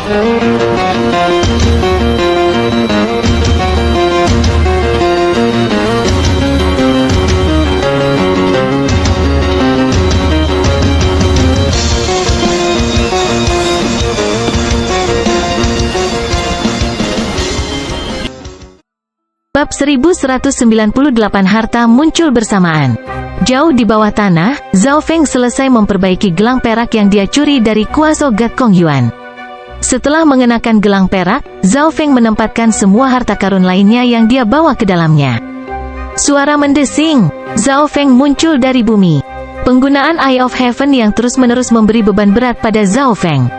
Bab 1198 harta muncul bersamaan. Jauh di bawah tanah, Zhao Feng selesai memperbaiki gelang perak yang dia curi dari kuasa God Kong Yuan. Setelah mengenakan gelang perak, Zhao Feng menempatkan semua harta karun lainnya yang dia bawa ke dalamnya. Suara mendesing, Zhao Feng muncul dari bumi. Penggunaan Eye of Heaven yang terus-menerus memberi beban berat pada Zhao Feng.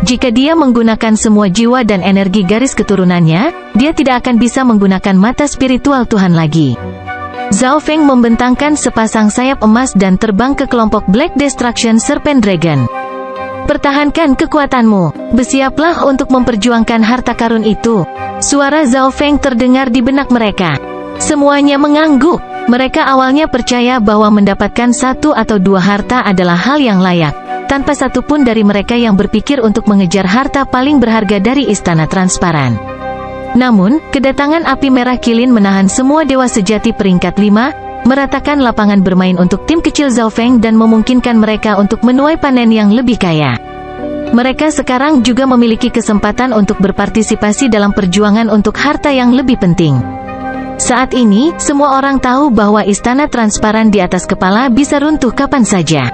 Jika dia menggunakan semua jiwa dan energi garis keturunannya, dia tidak akan bisa menggunakan mata spiritual Tuhan lagi. Zhao Feng membentangkan sepasang sayap emas dan terbang ke kelompok Black Destruction Serpent Dragon. Pertahankan kekuatanmu, bersiaplah untuk memperjuangkan harta karun itu. Suara Zhao Feng terdengar di benak mereka. Semuanya mengangguk. Mereka awalnya percaya bahwa mendapatkan satu atau dua harta adalah hal yang layak, tanpa satupun dari mereka yang berpikir untuk mengejar harta paling berharga dari Istana Transparan. Namun, kedatangan api merah kilin menahan semua dewa sejati peringkat 5, meratakan lapangan bermain untuk tim kecil Zhao Feng dan memungkinkan mereka untuk menuai panen yang lebih kaya. Mereka sekarang juga memiliki kesempatan untuk berpartisipasi dalam perjuangan untuk harta yang lebih penting. Saat ini, semua orang tahu bahwa Istana Transparan di atas kepala bisa runtuh kapan saja.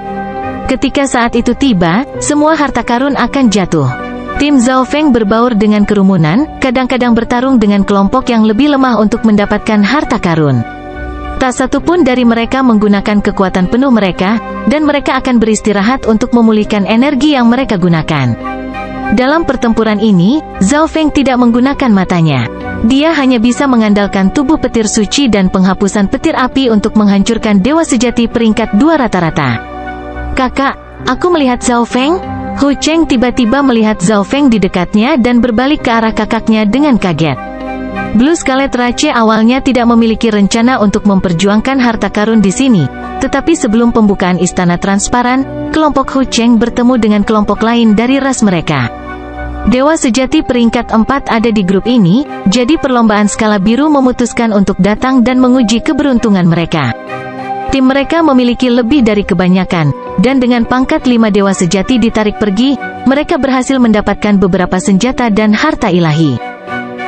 Ketika saat itu tiba, semua harta karun akan jatuh. Tim Zhao Feng berbaur dengan kerumunan, kadang-kadang bertarung dengan kelompok yang lebih lemah untuk mendapatkan harta karun. Tak satu pun dari mereka menggunakan kekuatan penuh mereka, dan mereka akan beristirahat untuk memulihkan energi yang mereka gunakan. Dalam pertempuran ini, Zhao Feng tidak menggunakan matanya. Dia hanya bisa mengandalkan tubuh petir suci dan penghapusan petir api untuk menghancurkan dewa sejati peringkat 2 rata-rata. Kakak, aku melihat Zhao Feng. Hu Cheng tiba-tiba melihat Zhao Feng di dekatnya dan berbalik ke arah kakaknya dengan kaget. Blue Scarlet Rache awalnya tidak memiliki rencana untuk memperjuangkan harta karun di sini, tetapi sebelum pembukaan Istana Transparan, kelompok Hu Cheng bertemu dengan kelompok lain dari ras mereka. Dewa sejati peringkat 4 ada di grup ini, jadi perlombaan skala biru memutuskan untuk datang dan menguji keberuntungan mereka. Tim mereka memiliki lebih dari kebanyakan, dan dengan pangkat 5 dewa sejati ditarik pergi, mereka berhasil mendapatkan beberapa senjata dan harta ilahi.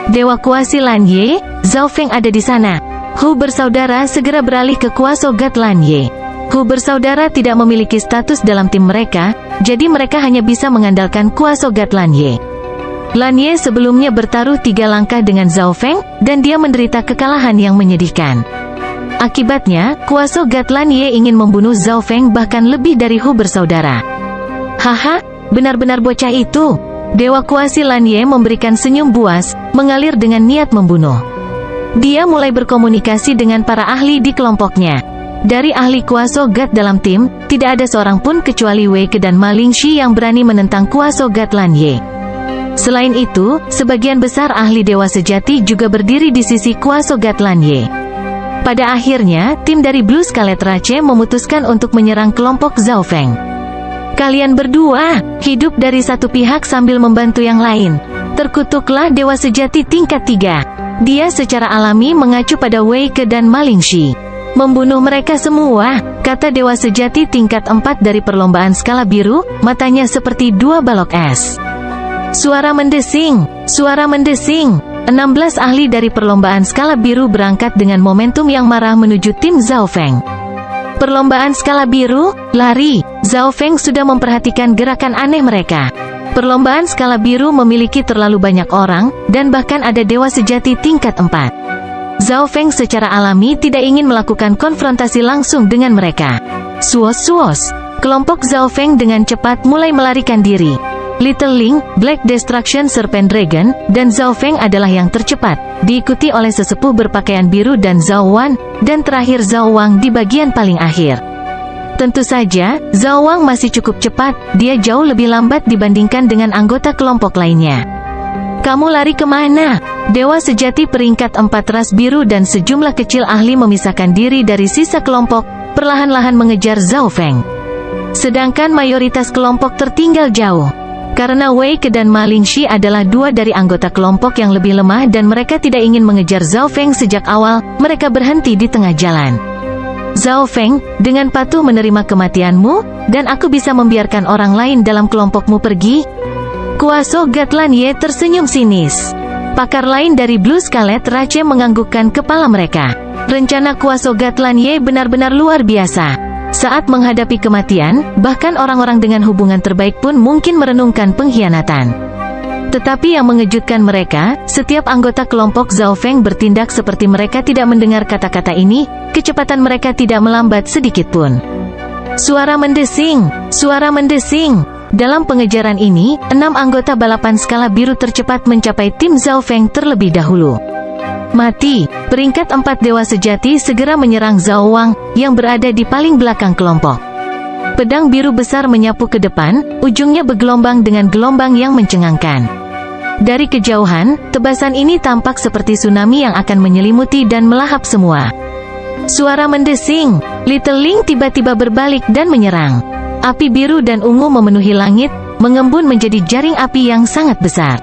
Dewa kuasi Lan Ye, Zhao Feng ada di sana. Hu bersaudara segera beralih ke kuasa God Lan Ye. Hu bersaudara tidak memiliki status dalam tim mereka, jadi mereka hanya bisa mengandalkan kuasa God Lan Ye. Lan Ye sebelumnya bertaruh 3 langkah dengan Zhao Feng, dan dia menderita kekalahan yang menyedihkan. Akibatnya, kuasa God Lan Ye ingin membunuh Zhao Feng bahkan lebih dari Hu bersaudara. Haha, benar-benar bocah itu. Dewa kuasi Lan Ye memberikan senyum buas, mengalir dengan niat membunuh. Dia mulai berkomunikasi dengan para ahli di kelompoknya. Dari ahli kuasa God dalam tim, tidak ada seorang pun kecuali Wei Ke dan Ma Lingxi yang berani menentang kuasa God Lan Ye. Selain itu, sebagian besar ahli dewa sejati juga berdiri di sisi kuasa God Lan Ye. Pada akhirnya, tim dari Blue Scarlet Rache memutuskan untuk menyerang kelompok Zhao Feng. Kalian berdua, hidup dari satu pihak sambil membantu yang lain. Terkutuklah dewa sejati tingkat 3. Dia secara alami mengacu pada Wei Ke dan Ma Lingxi. Membunuh mereka semua, kata dewa sejati tingkat 4 dari perlombaan skala biru, matanya seperti 2 balok es. Suara mendesing, suara mendesing. 16 ahli dari perlombaan skala biru berangkat dengan momentum yang marah menuju tim Zhao Feng. Perlombaan skala biru, lari. Zhao Feng sudah memperhatikan gerakan aneh mereka. Perlombaan skala biru memiliki terlalu banyak orang, dan bahkan ada dewa sejati tingkat 4. Zhao Feng secara alami tidak ingin melakukan konfrontasi langsung dengan mereka. Suos-suos. Kelompok Zhao Feng dengan cepat mulai melarikan diri. Little Ling, Black Destruction Serpent Dragon, dan Zhao Feng adalah yang tercepat, diikuti oleh sesepuh berpakaian biru dan Zhao Wan, dan terakhir Zhao Wang di bagian paling akhir. Tentu saja, Zhao Wang masih cukup cepat, dia jauh lebih lambat dibandingkan dengan anggota kelompok lainnya. Kamu lari kemana? Dewa sejati peringkat 4 ras biru dan sejumlah kecil ahli memisahkan diri dari sisa kelompok, perlahan-lahan mengejar Zhao Feng. Sedangkan mayoritas kelompok tertinggal jauh. Karena Wei Ke dan Ma Lingxi adalah dua dari anggota kelompok yang lebih lemah dan mereka tidak ingin mengejar Zhao Feng sejak awal, mereka berhenti di tengah jalan. Zhao Feng, dengan patuh menerima kematianmu, dan aku bisa membiarkan orang lain dalam kelompokmu pergi? Kuaso Gatlan Ye tersenyum sinis. Pakar lain dari Blue Scarlet Rache menganggukkan kepala mereka. Rencana Kuaso Gatlan Ye benar-benar luar biasa. Saat menghadapi kematian, bahkan orang-orang dengan hubungan terbaik pun mungkin merenungkan pengkhianatan. Tetapi yang mengejutkan mereka, setiap anggota kelompok Zhao Feng bertindak seperti mereka tidak mendengar kata-kata ini, kecepatan mereka tidak melambat sedikit pun. Suara mendesing, suara mendesing. Dalam pengejaran ini, 6 anggota balapan skala biru tercepat mencapai tim Zhao Feng terlebih dahulu. Mati, peringkat 4 dewa sejati segera menyerang Zhao Wang, yang berada di paling belakang kelompok. Pedang biru besar menyapu ke depan, ujungnya bergelombang dengan gelombang yang mencengangkan. Dari kejauhan, tebasan ini tampak seperti tsunami yang akan menyelimuti dan melahap semua. Suara mendesing, Little Ling tiba-tiba berbalik dan menyerang. Api biru dan ungu memenuhi langit, mengembun menjadi jaring api yang sangat besar.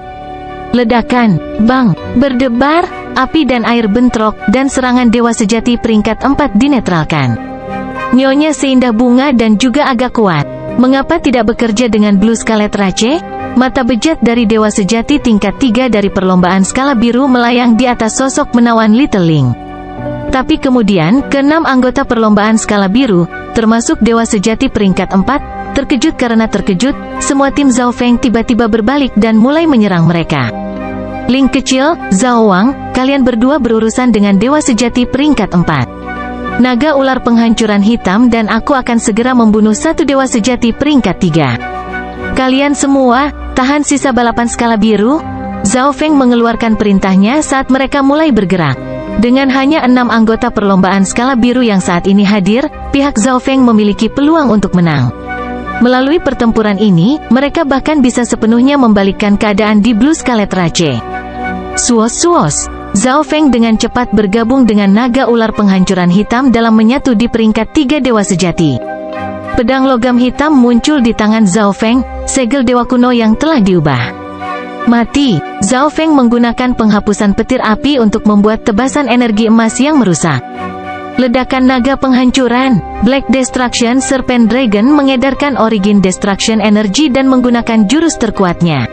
Ledakan, bang, berdebar, api dan air bentrok, dan serangan dewa sejati peringkat 4 dinetralkan. Nyonya seindah bunga dan juga agak kuat. Mengapa tidak bekerja dengan Blue Scarlet Rache? Mata bejat dari dewa sejati tingkat 3 dari perlombaan skala biru melayang di atas sosok menawan Little Ling. Tapi kemudian, ke-6 anggota perlombaan skala biru, termasuk dewa sejati peringkat 4, terkejut karena terkejut, semua tim Zhao Feng tiba-tiba berbalik dan mulai menyerang mereka. Ling kecil, Zhao Wang, kalian berdua berurusan dengan dewa sejati peringkat 4. Naga ular penghancuran hitam dan aku akan segera membunuh satu dewa sejati peringkat 3. Kalian semua, tahan sisa balapan skala biru. Zhao Feng mengeluarkan perintahnya saat mereka mulai bergerak. Dengan hanya 6 anggota perlombaan skala biru yang saat ini hadir, pihak Zhao Feng memiliki peluang untuk menang. Melalui pertempuran ini, mereka bahkan bisa sepenuhnya membalikkan keadaan di Blue Scarlet Rache. Suos-suos, Zhao Feng dengan cepat bergabung dengan naga ular penghancuran hitam dalam menyatu di peringkat 3 dewa sejati. Pedang logam hitam muncul di tangan Zhao Feng, segel dewa kuno yang telah diubah. Mati, Zhao Feng menggunakan penghapusan petir api untuk membuat tebasan energi emas yang merusak. Ledakan naga penghancuran, Black Destruction Serpent Dragon mengedarkan Origin Destruction Energy dan menggunakan jurus terkuatnya.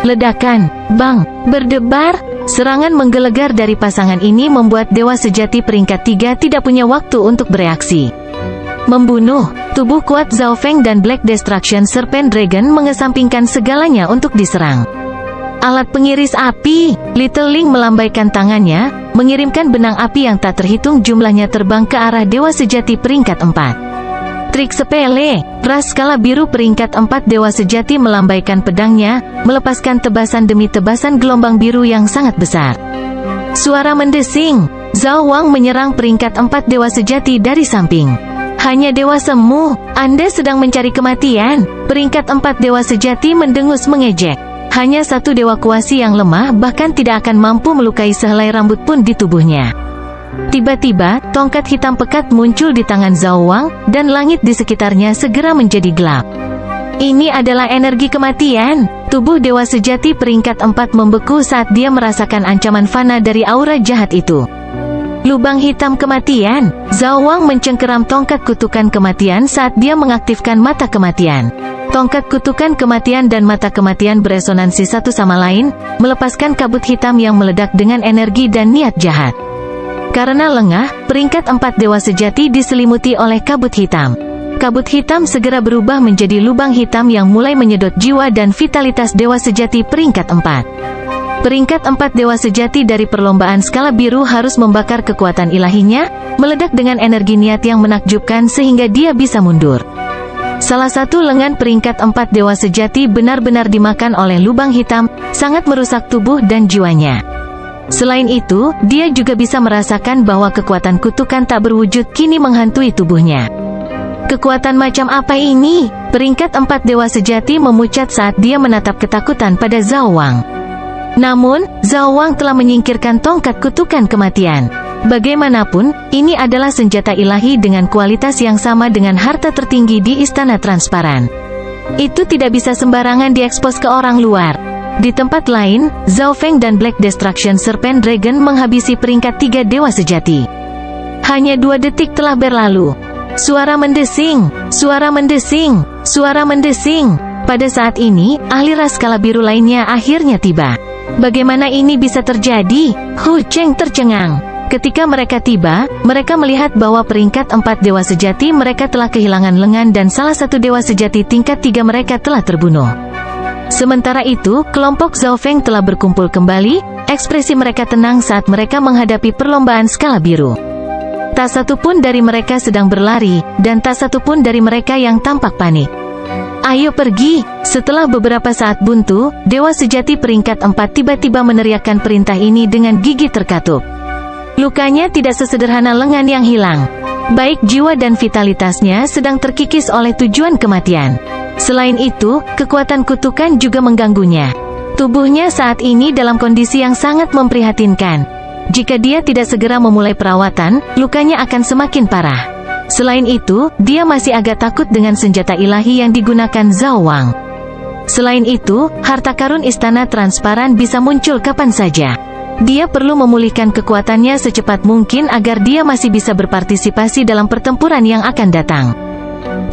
Ledakan, bang, berdebar, serangan menggelegar dari pasangan ini membuat dewa sejati peringkat 3 tidak punya waktu untuk bereaksi. Membunuh, tubuh kuat Zhao Feng dan Black Destruction Serpent Dragon mengesampingkan segalanya untuk diserang. Alat pengiris api, Little Ling melambaikan tangannya, mengirimkan benang api yang tak terhitung jumlahnya terbang ke arah dewa sejati peringkat 4. Trik sepele, ras skala biru peringkat 4 dewa sejati melambaikan pedangnya, melepaskan tebasan demi tebasan gelombang biru yang sangat besar. Suara mendesing, Zhao Wang menyerang peringkat 4 dewa sejati dari samping. Hanya dewa semu, Anda sedang mencari kematian. Peringkat 4 dewa sejati mendengus mengejek. Hanya satu dewa kuasi yang lemah bahkan tidak akan mampu melukai sehelai rambut pun di tubuhnya. Tiba-tiba, tongkat hitam pekat muncul di tangan Zhao Wang, dan langit di sekitarnya segera menjadi gelap. Ini adalah energi kematian. Tubuh dewa sejati peringkat 4 membeku saat dia merasakan ancaman fana dari aura jahat itu. Lubang hitam kematian. Zhao Wang mencengkeram tongkat kutukan kematian saat dia mengaktifkan mata kematian. Tongkat kutukan kematian dan mata kematian beresonansi satu sama lain, melepaskan kabut hitam yang meledak dengan energi dan niat jahat. Karena lengah, peringkat 4 dewa sejati diselimuti oleh kabut hitam. Kabut hitam segera berubah menjadi lubang hitam yang mulai menyedot jiwa dan vitalitas dewa sejati peringkat 4. Peringkat 4 dewa sejati dari perlombaan skala biru harus membakar kekuatan ilahinya, meledak dengan energi niat yang menakjubkan sehingga dia bisa mundur. Salah satu lengan peringkat 4 dewa sejati benar-benar dimakan oleh lubang hitam, sangat merusak tubuh dan jiwanya. Selain itu, dia juga bisa merasakan bahwa kekuatan kutukan tak berwujud kini menghantui tubuhnya. Kekuatan macam apa ini? Peringkat 4 dewa sejati memucat saat dia menatap ketakutan pada Zhao Wang. Namun, Zhao Wang telah menyingkirkan tongkat kutukan kematian. Bagaimanapun, ini adalah senjata ilahi dengan kualitas yang sama dengan harta tertinggi di Istana Transparan. Itu tidak bisa sembarangan diekspos ke orang luar. Di tempat lain, Zhao Feng dan Black Destruction Serpent Dragon menghabisi peringkat 3 dewa sejati. Hanya 2 detik telah berlalu. Suara mendesing, suara mendesing, suara mendesing. Pada saat ini, ahli ras skala biru lainnya akhirnya tiba. Bagaimana ini bisa terjadi? Hu Cheng tercengang. Ketika mereka tiba, mereka melihat bahwa peringkat 4 dewa sejati mereka telah kehilangan lengan dan salah satu dewa sejati tingkat 3 mereka telah terbunuh. Sementara itu, kelompok Zhao Feng telah berkumpul kembali, ekspresi mereka tenang saat mereka menghadapi perlombaan skala biru. Tak satu pun dari mereka sedang berlari, dan tak satu pun dari mereka yang tampak panik. Ayo pergi! Setelah beberapa saat buntu, dewa sejati peringkat 4 tiba-tiba meneriakkan perintah ini dengan gigi terkatup. Lukanya tidak sesederhana lengan yang hilang. Baik jiwa dan vitalitasnya sedang terkikis oleh tujuan kematian. Selain itu, kekuatan kutukan juga mengganggunya. Tubuhnya saat ini dalam kondisi yang sangat memprihatinkan. Jika dia tidak segera memulai perawatan, lukanya akan semakin parah. Selain itu, dia masih agak takut dengan senjata ilahi yang digunakan Zhao Wang. Selain itu, harta karun istana transparan bisa muncul kapan saja. Dia perlu memulihkan kekuatannya secepat mungkin agar dia masih bisa berpartisipasi dalam pertempuran yang akan datang.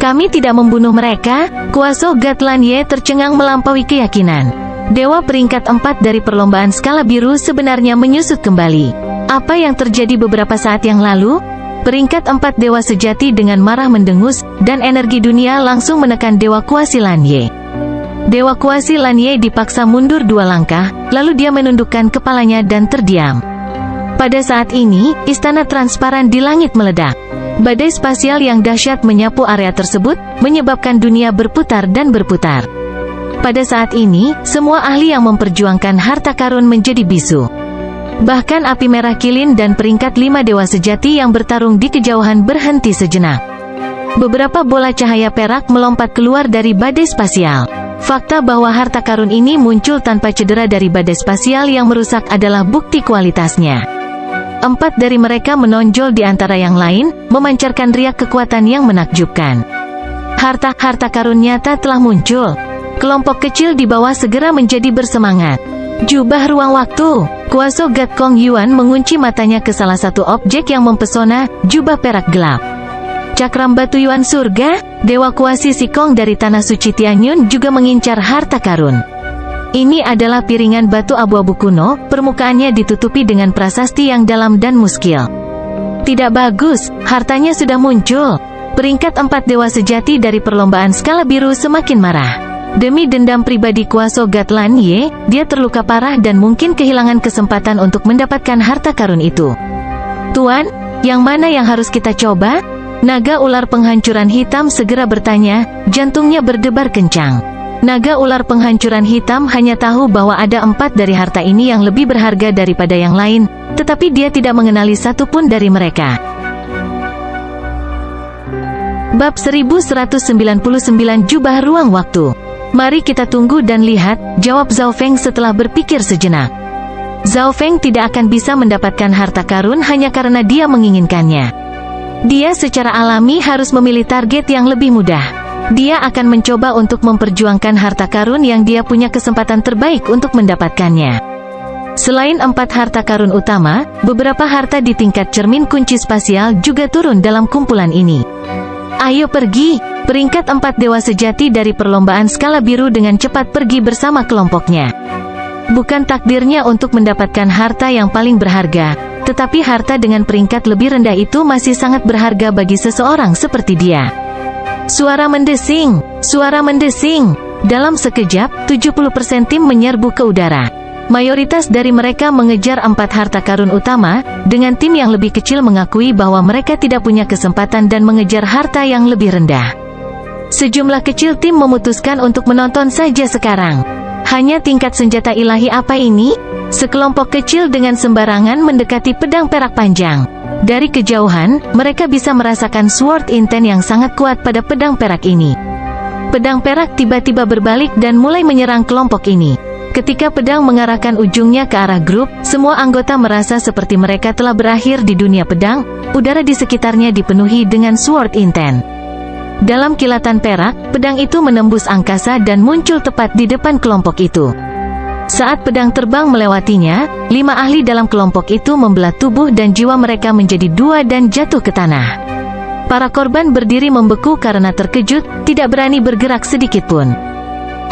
Kami tidak membunuh mereka, Kuaso Gatlan Ye tercengang melampaui keyakinan. Dewa peringkat 4 dari perlombaan skala biru sebenarnya menyusut kembali. Apa yang terjadi beberapa saat yang lalu? Peringkat 4 dewa sejati dengan marah mendengus, dan energi dunia langsung menekan Dewa Kuasi Lan Ye. Dewa Kuasi Lan Ye dipaksa mundur 2 langkah, lalu dia menundukkan kepalanya dan terdiam. Pada saat ini, istana transparan di langit meledak. Badai spasial yang dahsyat menyapu area tersebut, menyebabkan dunia berputar dan berputar. Pada saat ini, semua ahli yang memperjuangkan harta karun menjadi bisu. Bahkan api merah kilin dan peringkat 5 dewa sejati yang bertarung di kejauhan berhenti sejenak. Beberapa bola cahaya perak melompat keluar dari badai spasial. Fakta bahwa harta karun ini muncul tanpa cedera dari badai spasial yang merusak adalah bukti kualitasnya. 4 dari mereka menonjol di antara yang lain, memancarkan riak kekuatan yang menakjubkan. Harta karun nyata telah muncul. Kelompok kecil di bawah segera menjadi bersemangat. Jubah ruang waktu. Kuaso Gat Kong Yuan mengunci matanya ke salah satu objek yang mempesona, jubah perak gelap. Cakram batu Yuan surga, Dewa Kuasi Sikong dari Tanah Suci Tianyun juga mengincar harta karun. Ini adalah piringan batu abu-abu kuno, permukaannya ditutupi dengan prasasti yang dalam dan muskil. Tidak bagus, hartanya sudah muncul. Peringkat 4 dewa sejati dari perlombaan skala biru semakin marah. Demi dendam pribadi Kuaso Gatlan Ye, dia terluka parah dan mungkin kehilangan kesempatan untuk mendapatkan harta karun itu. Tuan, yang mana yang harus kita coba? Naga ular penghancuran hitam segera bertanya, jantungnya berdebar kencang. Naga ular penghancuran hitam hanya tahu bahwa ada 4 dari harta ini yang lebih berharga daripada yang lain, tetapi dia tidak mengenali satu pun dari mereka. Bab 1199 Jubah Ruang Waktu. Mari kita tunggu dan lihat, jawab Zhao Feng setelah berpikir sejenak. Zhao Feng tidak akan bisa mendapatkan harta karun hanya karena dia menginginkannya. Dia secara alami harus memilih target yang lebih mudah. Dia akan mencoba untuk memperjuangkan harta karun yang dia punya kesempatan terbaik untuk mendapatkannya. Selain 4 harta karun utama, beberapa harta di tingkat cermin kunci spasial juga turun dalam kumpulan ini. Ayo pergi! Peringkat 4 dewa sejati dari perlombaan skala biru dengan cepat pergi bersama kelompoknya. Bukan takdirnya untuk mendapatkan harta yang paling berharga, tetapi harta dengan peringkat lebih rendah itu masih sangat berharga bagi seseorang seperti dia. Suara mendesing, suara mendesing. Dalam sekejap, 70% tim menyerbu ke udara. Mayoritas dari mereka mengejar 4 harta karun utama, dengan tim yang lebih kecil mengakui bahwa mereka tidak punya kesempatan dan mengejar harta yang lebih rendah. Sejumlah kecil tim memutuskan untuk menonton saja sekarang. Hanya tingkat senjata ilahi apa ini? Sekelompok kecil dengan sembarangan mendekati pedang perak panjang. Dari kejauhan, mereka bisa merasakan sword intent yang sangat kuat pada pedang perak ini. Pedang perak tiba-tiba berbalik dan mulai menyerang kelompok ini. Ketika pedang mengarahkan ujungnya ke arah grup, semua anggota merasa seperti mereka telah berakhir di dunia pedang. Udara di sekitarnya dipenuhi dengan sword intent. Dalam kilatan perak, pedang itu menembus angkasa dan muncul tepat di depan kelompok itu. Saat pedang terbang melewatinya, 5 ahli dalam kelompok itu membelah tubuh dan jiwa mereka menjadi 2 dan jatuh ke tanah. Para korban berdiri membeku karena terkejut, tidak berani bergerak sedikit pun.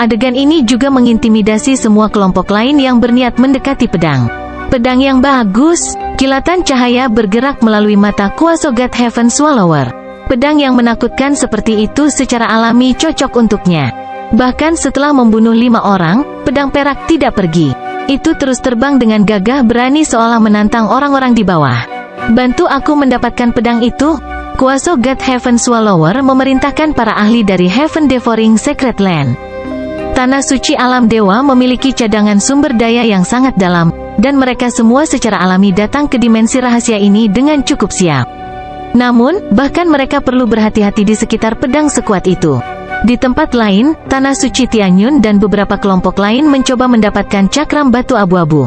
Adegan ini juga mengintimidasi semua kelompok lain yang berniat mendekati pedang. Pedang yang bagus, kilatan cahaya bergerak melalui mata kuasa God Heaven Swallower. Pedang yang menakutkan seperti itu secara alami cocok untuknya. Bahkan setelah membunuh 5 orang, pedang perak tidak pergi. Itu terus terbang dengan gagah berani seolah menantang orang-orang di bawah. Bantu aku mendapatkan pedang itu. Kuasa God Heaven Swallower memerintahkan para ahli dari Heaven Devouring Sacred Land. Tanah suci alam dewa memiliki cadangan sumber daya yang sangat dalam, dan mereka semua secara alami datang ke dimensi rahasia ini dengan cukup siap. Namun, bahkan mereka perlu berhati-hati di sekitar pedang sekuat itu. Di tempat lain, Tanah Suci Tianyun dan beberapa kelompok lain mencoba mendapatkan cakram batu abu-abu.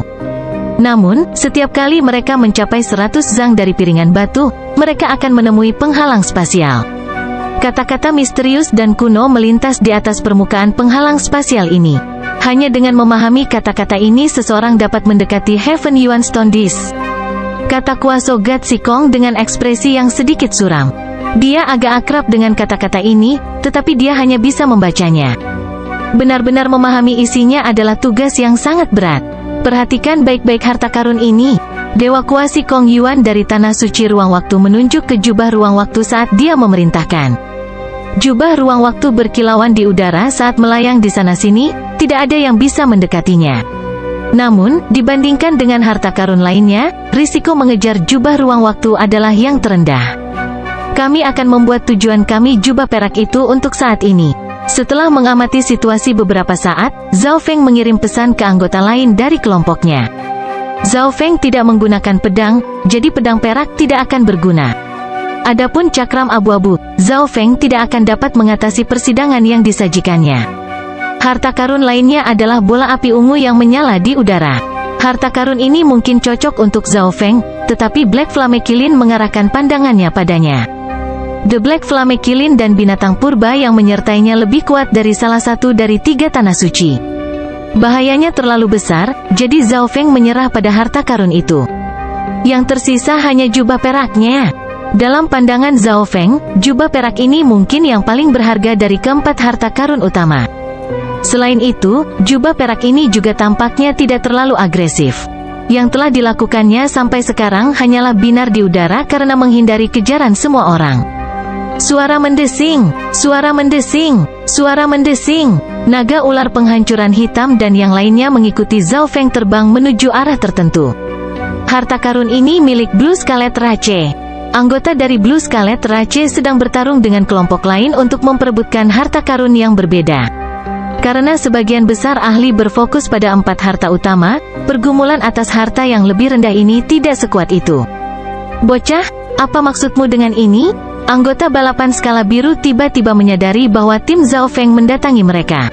Namun, setiap kali mereka mencapai 100 zang dari piringan batu, mereka akan menemui penghalang spasial. Kata-kata misterius dan kuno melintas di atas permukaan penghalang spasial ini. Hanya dengan memahami kata-kata ini seseorang dapat mendekati Heaven Yuan Stone Disc. Kata kuasa God Sikong dengan ekspresi yang sedikit suram. Dia agak akrab dengan kata-kata ini, tetapi dia hanya bisa membacanya. Benar-benar memahami isinya adalah tugas yang sangat berat. Perhatikan baik-baik harta karun ini. Dewa kuasa Kong Yuan dari Tanah Suci Ruang Waktu menunjuk ke jubah ruang waktu saat dia memerintahkan. Jubah ruang waktu berkilauan di udara saat melayang di sana-sini, tidak ada yang bisa mendekatinya. Namun, dibandingkan dengan harta karun lainnya, risiko mengejar jubah ruang waktu adalah yang terendah. Kami akan membuat tujuan kami jubah perak itu untuk saat ini. Setelah mengamati situasi beberapa saat, Zhao Feng mengirim pesan ke anggota lain dari kelompoknya. Zhao Feng tidak menggunakan pedang, jadi pedang perak tidak akan berguna. Adapun cakram abu-abu, Zhao Feng tidak akan dapat mengatasi persidangan yang disajikannya. Harta karun lainnya adalah bola api ungu yang menyala di udara. Harta karun ini mungkin cocok untuk Zhao Feng, tetapi Black Flame Kilin mengarahkan pandangannya padanya. The Black Flame Kilin dan binatang purba yang menyertainya lebih kuat dari salah satu dari 3 tanah suci. Bahayanya terlalu besar, jadi Zhao Feng menyerah pada harta karun itu. Yang tersisa hanya jubah peraknya. Dalam pandangan Zhao Feng, jubah perak ini mungkin yang paling berharga dari keempat harta karun utama. Selain itu, jubah perak ini juga tampaknya tidak terlalu agresif. Yang telah dilakukannya sampai sekarang hanyalah binar di udara karena menghindari kejaran semua orang. Suara mendesing, suara mendesing, suara mendesing. Naga ular penghancuran hitam dan yang lainnya mengikuti Zhao Feng terbang menuju arah tertentu. Harta karun ini milik Blue Scarlet Rache. Anggota dari Blue Scarlet Rache sedang bertarung dengan kelompok lain untuk memperebutkan harta karun yang berbeda. Karena sebagian besar ahli berfokus pada 4 harta utama, pergumulan atas harta yang lebih rendah ini tidak sekuat itu. Bocah, apa maksudmu dengan ini? Anggota balapan skala biru tiba-tiba menyadari bahwa tim Zhao Feng mendatangi mereka.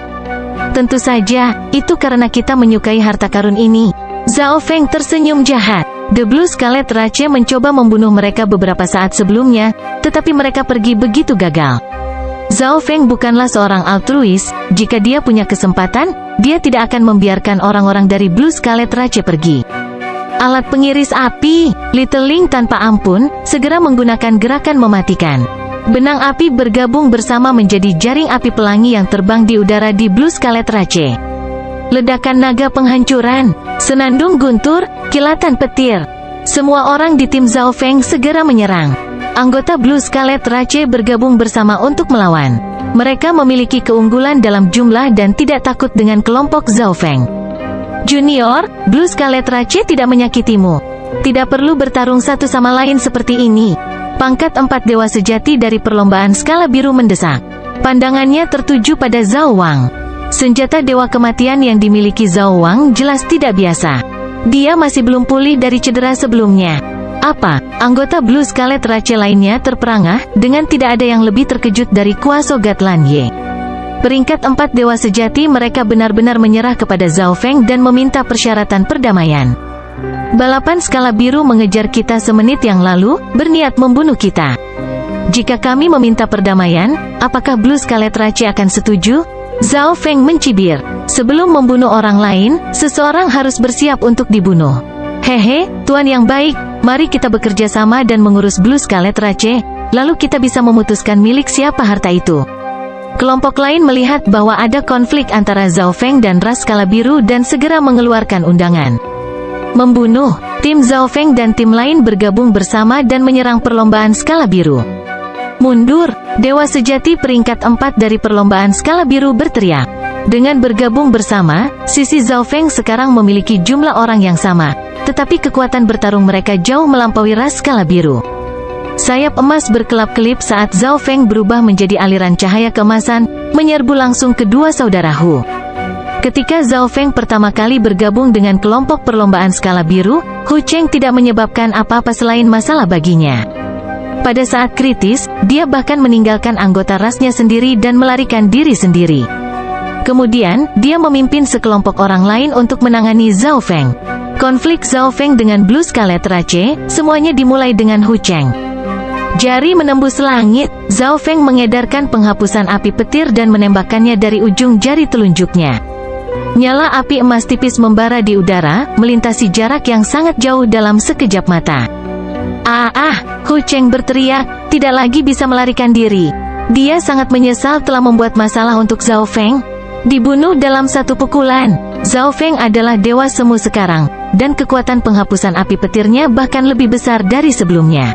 Tentu saja, itu karena kita menyukai harta karun ini. Zhao Feng tersenyum jahat. The Blue Scarlet Rache mencoba membunuh mereka beberapa saat sebelumnya, tetapi mereka pergi begitu gagal. Zhao Feng bukanlah seorang altruis, jika dia punya kesempatan, dia tidak akan membiarkan orang-orang dari Blue Scarlet Rache pergi. Alat pengiris api, Little Ling tanpa ampun, segera menggunakan gerakan mematikan. Benang api bergabung bersama menjadi jaring api pelangi yang terbang di udara di Blue Scarlet Rache. Ledakan naga penghancuran, senandung guntur, kilatan petir. Semua orang di tim Zhao Feng segera menyerang. Anggota Blue Scarlet Rache bergabung bersama untuk melawan. Mereka memiliki keunggulan dalam jumlah dan tidak takut dengan kelompok Zhao Feng. Junior, Blue Scarlet Rache tidak menyakitimu. Tidak perlu bertarung satu sama lain seperti ini. Pangkat 4 dewa sejati dari perlombaan skala biru mendesak. Pandangannya tertuju pada Zhao Wang. Senjata dewa kematian yang dimiliki Zhao Wang jelas tidak biasa. Dia masih belum pulih dari cedera sebelumnya. Apa? Anggota Blue Scarlet Rache lainnya terperangah, dengan tidak ada yang lebih terkejut dari kuasa God Lan Ye. Peringkat 4 dewa sejati mereka benar-benar menyerah kepada Zhao Feng dan meminta persyaratan perdamaian. Balapan skala biru mengejar kita semenit yang lalu, berniat membunuh kita. Jika kami meminta perdamaian, apakah Blue Scarlet Rache akan setuju? Zhao Feng mencibir. Sebelum membunuh orang lain, seseorang harus bersiap untuk dibunuh. Hehe, tuan yang baik, mari kita bekerja sama dan mengurus Blue Scarlet Rache, lalu kita bisa memutuskan milik siapa harta itu. Kelompok lain melihat bahwa ada konflik antara Zhao Feng dan ras skala biru dan segera mengeluarkan undangan. Membunuh, tim Zhao Feng dan tim lain bergabung bersama dan menyerang perlombaan skala biru. Mundur, Dewa Sejati peringkat 4 dari perlombaan skala biru berteriak. Dengan bergabung bersama, sisi Zhao Feng sekarang memiliki jumlah orang yang sama, tetapi kekuatan bertarung mereka jauh melampaui ras skala biru. Sayap emas berkelap-kelip saat Zhao Feng berubah menjadi aliran cahaya keemasan, menyerbu langsung kedua saudara Hu. Ketika Zhao Feng pertama kali bergabung dengan kelompok perlombaan skala biru, Hu Cheng tidak menyebabkan apa-apa selain masalah baginya. Pada saat kritis, dia bahkan meninggalkan anggota rasnya sendiri dan melarikan diri sendiri. Kemudian, dia memimpin sekelompok orang lain untuk menangani Zhao Feng. Konflik Zhao Feng dengan Blue Scarlet Rache, semuanya dimulai dengan Hu Cheng. Jari menembus langit, Zhao Feng mengedarkan penghapusan api petir dan menembakkannya dari ujung jari telunjuknya. Nyala api emas tipis membara di udara, melintasi jarak yang sangat jauh dalam sekejap mata. Hu Cheng berteriak, tidak lagi bisa melarikan diri. Dia sangat menyesal telah membuat masalah untuk Zhao Feng. Dibunuh dalam satu pukulan. Zhao Feng adalah dewa semu sekarang, dan kekuatan penghapusan api petirnya bahkan lebih besar dari sebelumnya.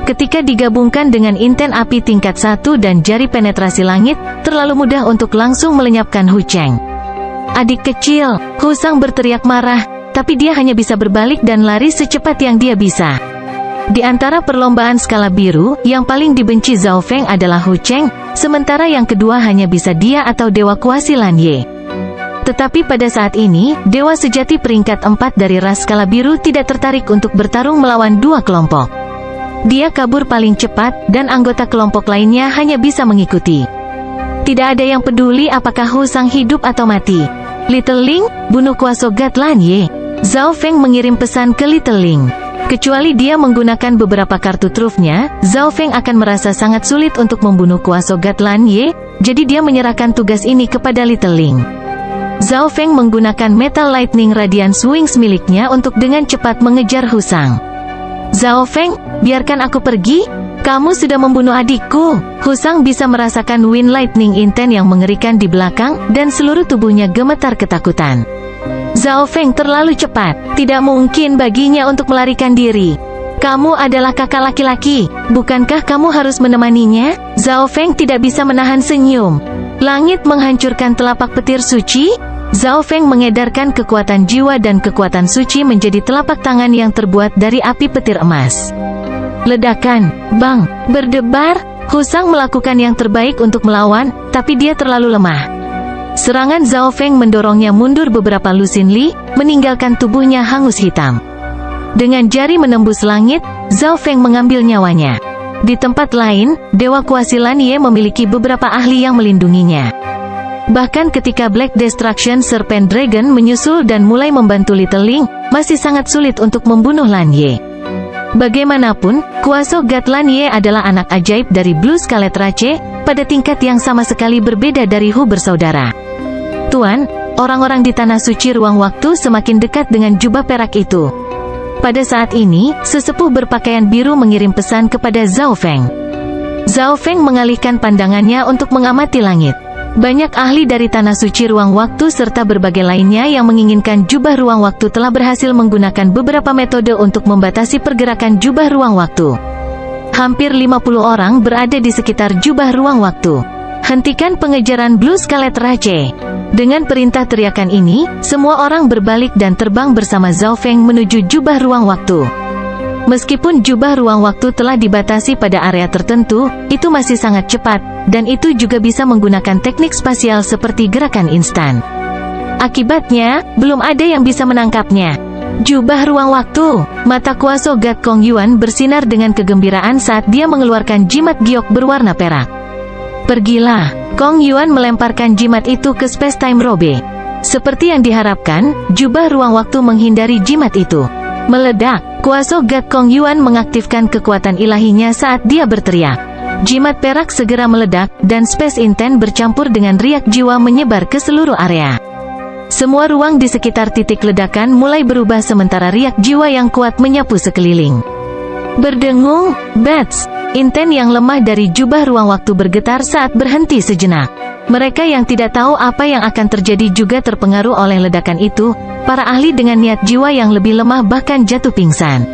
Ketika digabungkan dengan inten api tingkat 1 dan jari penetrasi langit, terlalu mudah untuk langsung melenyapkan Hu Cheng. Adik kecil, Hu Sang berteriak marah, tapi dia hanya bisa berbalik dan lari secepat yang dia bisa. Di antara perlombaan skala biru, yang paling dibenci Zhao Feng adalah Hu Cheng, sementara yang kedua hanya bisa dia atau Dewa Kuasi Lan Ye. Tetapi pada saat ini, Dewa Sejati peringkat 4 dari ras skala biru tidak tertarik untuk bertarung melawan dua kelompok. Dia kabur paling cepat, dan anggota kelompok lainnya hanya bisa mengikuti. Tidak ada yang peduli apakah Hu Sang hidup atau mati. Little Ling, bunuh Kuasogat Lan Ye. Zhao Feng mengirim pesan ke Little Ling. Kecuali dia menggunakan beberapa kartu trufnya, Zhao Feng akan merasa sangat sulit untuk membunuh Kuasogat Lan Ye, jadi dia menyerahkan tugas ini kepada Little Ling. Zhao Feng menggunakan Metal Lightning Radiance Wings miliknya untuk dengan cepat mengejar Hu Sang. Zhao Feng, biarkan aku pergi? Kamu sudah membunuh adikku. Hu Sang bisa merasakan Wind Lightning Inten yang mengerikan di belakang, dan seluruh tubuhnya gemetar ketakutan. Zhao Feng terlalu cepat, tidak mungkin baginya untuk melarikan diri. Kamu adalah kakak laki-laki, bukankah kamu harus menemaninya? Zhao Feng tidak bisa menahan senyum. Langit menghancurkan telapak petir suci? Zhao Feng mengedarkan kekuatan jiwa dan kekuatan suci menjadi telapak tangan yang terbuat dari api petir emas. Ledakan, bang, berdebar, Hu Sang melakukan yang terbaik untuk melawan, tapi dia terlalu lemah. Serangan Zhao Feng mendorongnya mundur beberapa lusin li, meninggalkan tubuhnya hangus hitam. Dengan jari menembus langit, Zhao Feng mengambil nyawanya. Di tempat lain, Dewa Kuasi Lan Ye memiliki beberapa ahli yang melindunginya. Bahkan ketika Black Destruction Serpent Dragon menyusul dan mulai membantu Little Ling, masih sangat sulit untuk membunuh Lan Ye. Bagaimanapun, Kuasogat Lan Ye adalah anak ajaib dari Blue Scarlet Rache, pada tingkat yang sama sekali berbeda dari Hu bersaudara. Tuan, orang-orang di Tanah Suci Ruang Waktu semakin dekat dengan jubah perak itu. Pada saat ini, sesepuh berpakaian biru mengirim pesan kepada Zhao Feng. Zhao Feng mengalihkan pandangannya untuk mengamati langit. Banyak ahli dari Tanah Suci Ruang Waktu serta berbagai lainnya yang menginginkan jubah ruang waktu telah berhasil menggunakan beberapa metode untuk membatasi pergerakan jubah ruang waktu. Hampir 50 orang berada di sekitar jubah ruang waktu. Hentikan pengejaran Blue Scarlet Rache. Dengan perintah teriakan ini, semua orang berbalik dan terbang bersama Zhao Feng menuju jubah ruang waktu. Meskipun jubah ruang waktu telah dibatasi pada area tertentu, itu masih sangat cepat, dan itu juga bisa menggunakan teknik spasial seperti gerakan instan. Akibatnya, belum ada yang bisa menangkapnya. Jubah ruang waktu. Mata Kuasogat Kong Yuan bersinar dengan kegembiraan saat dia mengeluarkan jimat giok berwarna perak. Pergilah. Kong Yuan melemparkan jimat itu ke Space Time Robe. Seperti yang diharapkan, jubah ruang waktu menghindari jimat itu. Meledak. Kuasogat Kong Yuan mengaktifkan kekuatan ilahinya saat dia berteriak. Jimat perak segera meledak, dan Space Intent bercampur dengan riak jiwa menyebar ke seluruh area. Semua ruang di sekitar titik ledakan mulai berubah sementara riak jiwa yang kuat menyapu sekeliling. Berdengung, Bats. Intent yang lemah dari jubah ruang waktu bergetar saat berhenti sejenak. Mereka yang tidak tahu apa yang akan terjadi juga terpengaruh oleh ledakan itu. Para ahli dengan niat jiwa yang lebih lemah bahkan jatuh pingsan.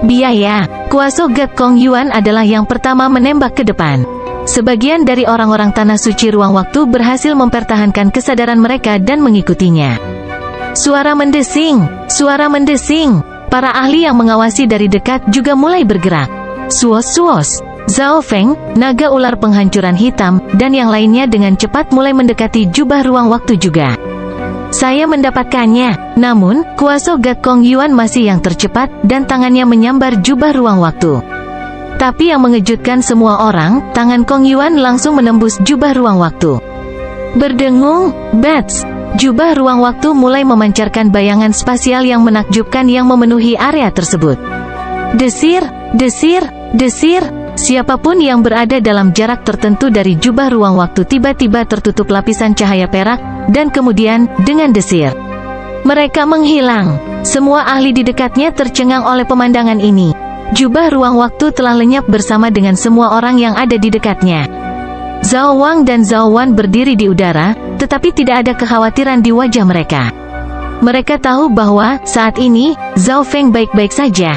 Biaya, Kuaso God Kong Yuan adalah yang pertama menembak ke depan. Sebagian dari orang-orang tanah suci ruang waktu berhasil mempertahankan kesadaran mereka dan mengikutinya. Suara mendesing, suara mendesing. Para ahli yang mengawasi dari dekat juga mulai bergerak. Suos-suos, Zhao Feng, naga ular penghancuran hitam, dan yang lainnya dengan cepat mulai mendekati jubah ruang waktu juga. Saya mendapatkannya, namun, Kuaso God Kong Yuan masih yang tercepat, dan tangannya menyambar jubah ruang waktu. Tapi yang mengejutkan semua orang, tangan Kong Yuan langsung menembus jubah ruang waktu. Berdengung, Bats. Jubah ruang waktu mulai memancarkan bayangan spasial yang menakjubkan yang memenuhi area tersebut. Desir, desir, desir. Siapapun yang berada dalam jarak tertentu dari jubah ruang waktu tiba-tiba tertutup lapisan cahaya perak, dan kemudian, dengan desir, mereka menghilang. Semua ahli di dekatnya tercengang oleh pemandangan ini. Jubah ruang waktu telah lenyap bersama dengan semua orang yang ada di dekatnya. Zhao Wang dan Zhao Wan berdiri di udara, tetapi tidak ada kekhawatiran di wajah mereka. Mereka tahu bahwa, saat ini, Zhao Feng baik-baik saja.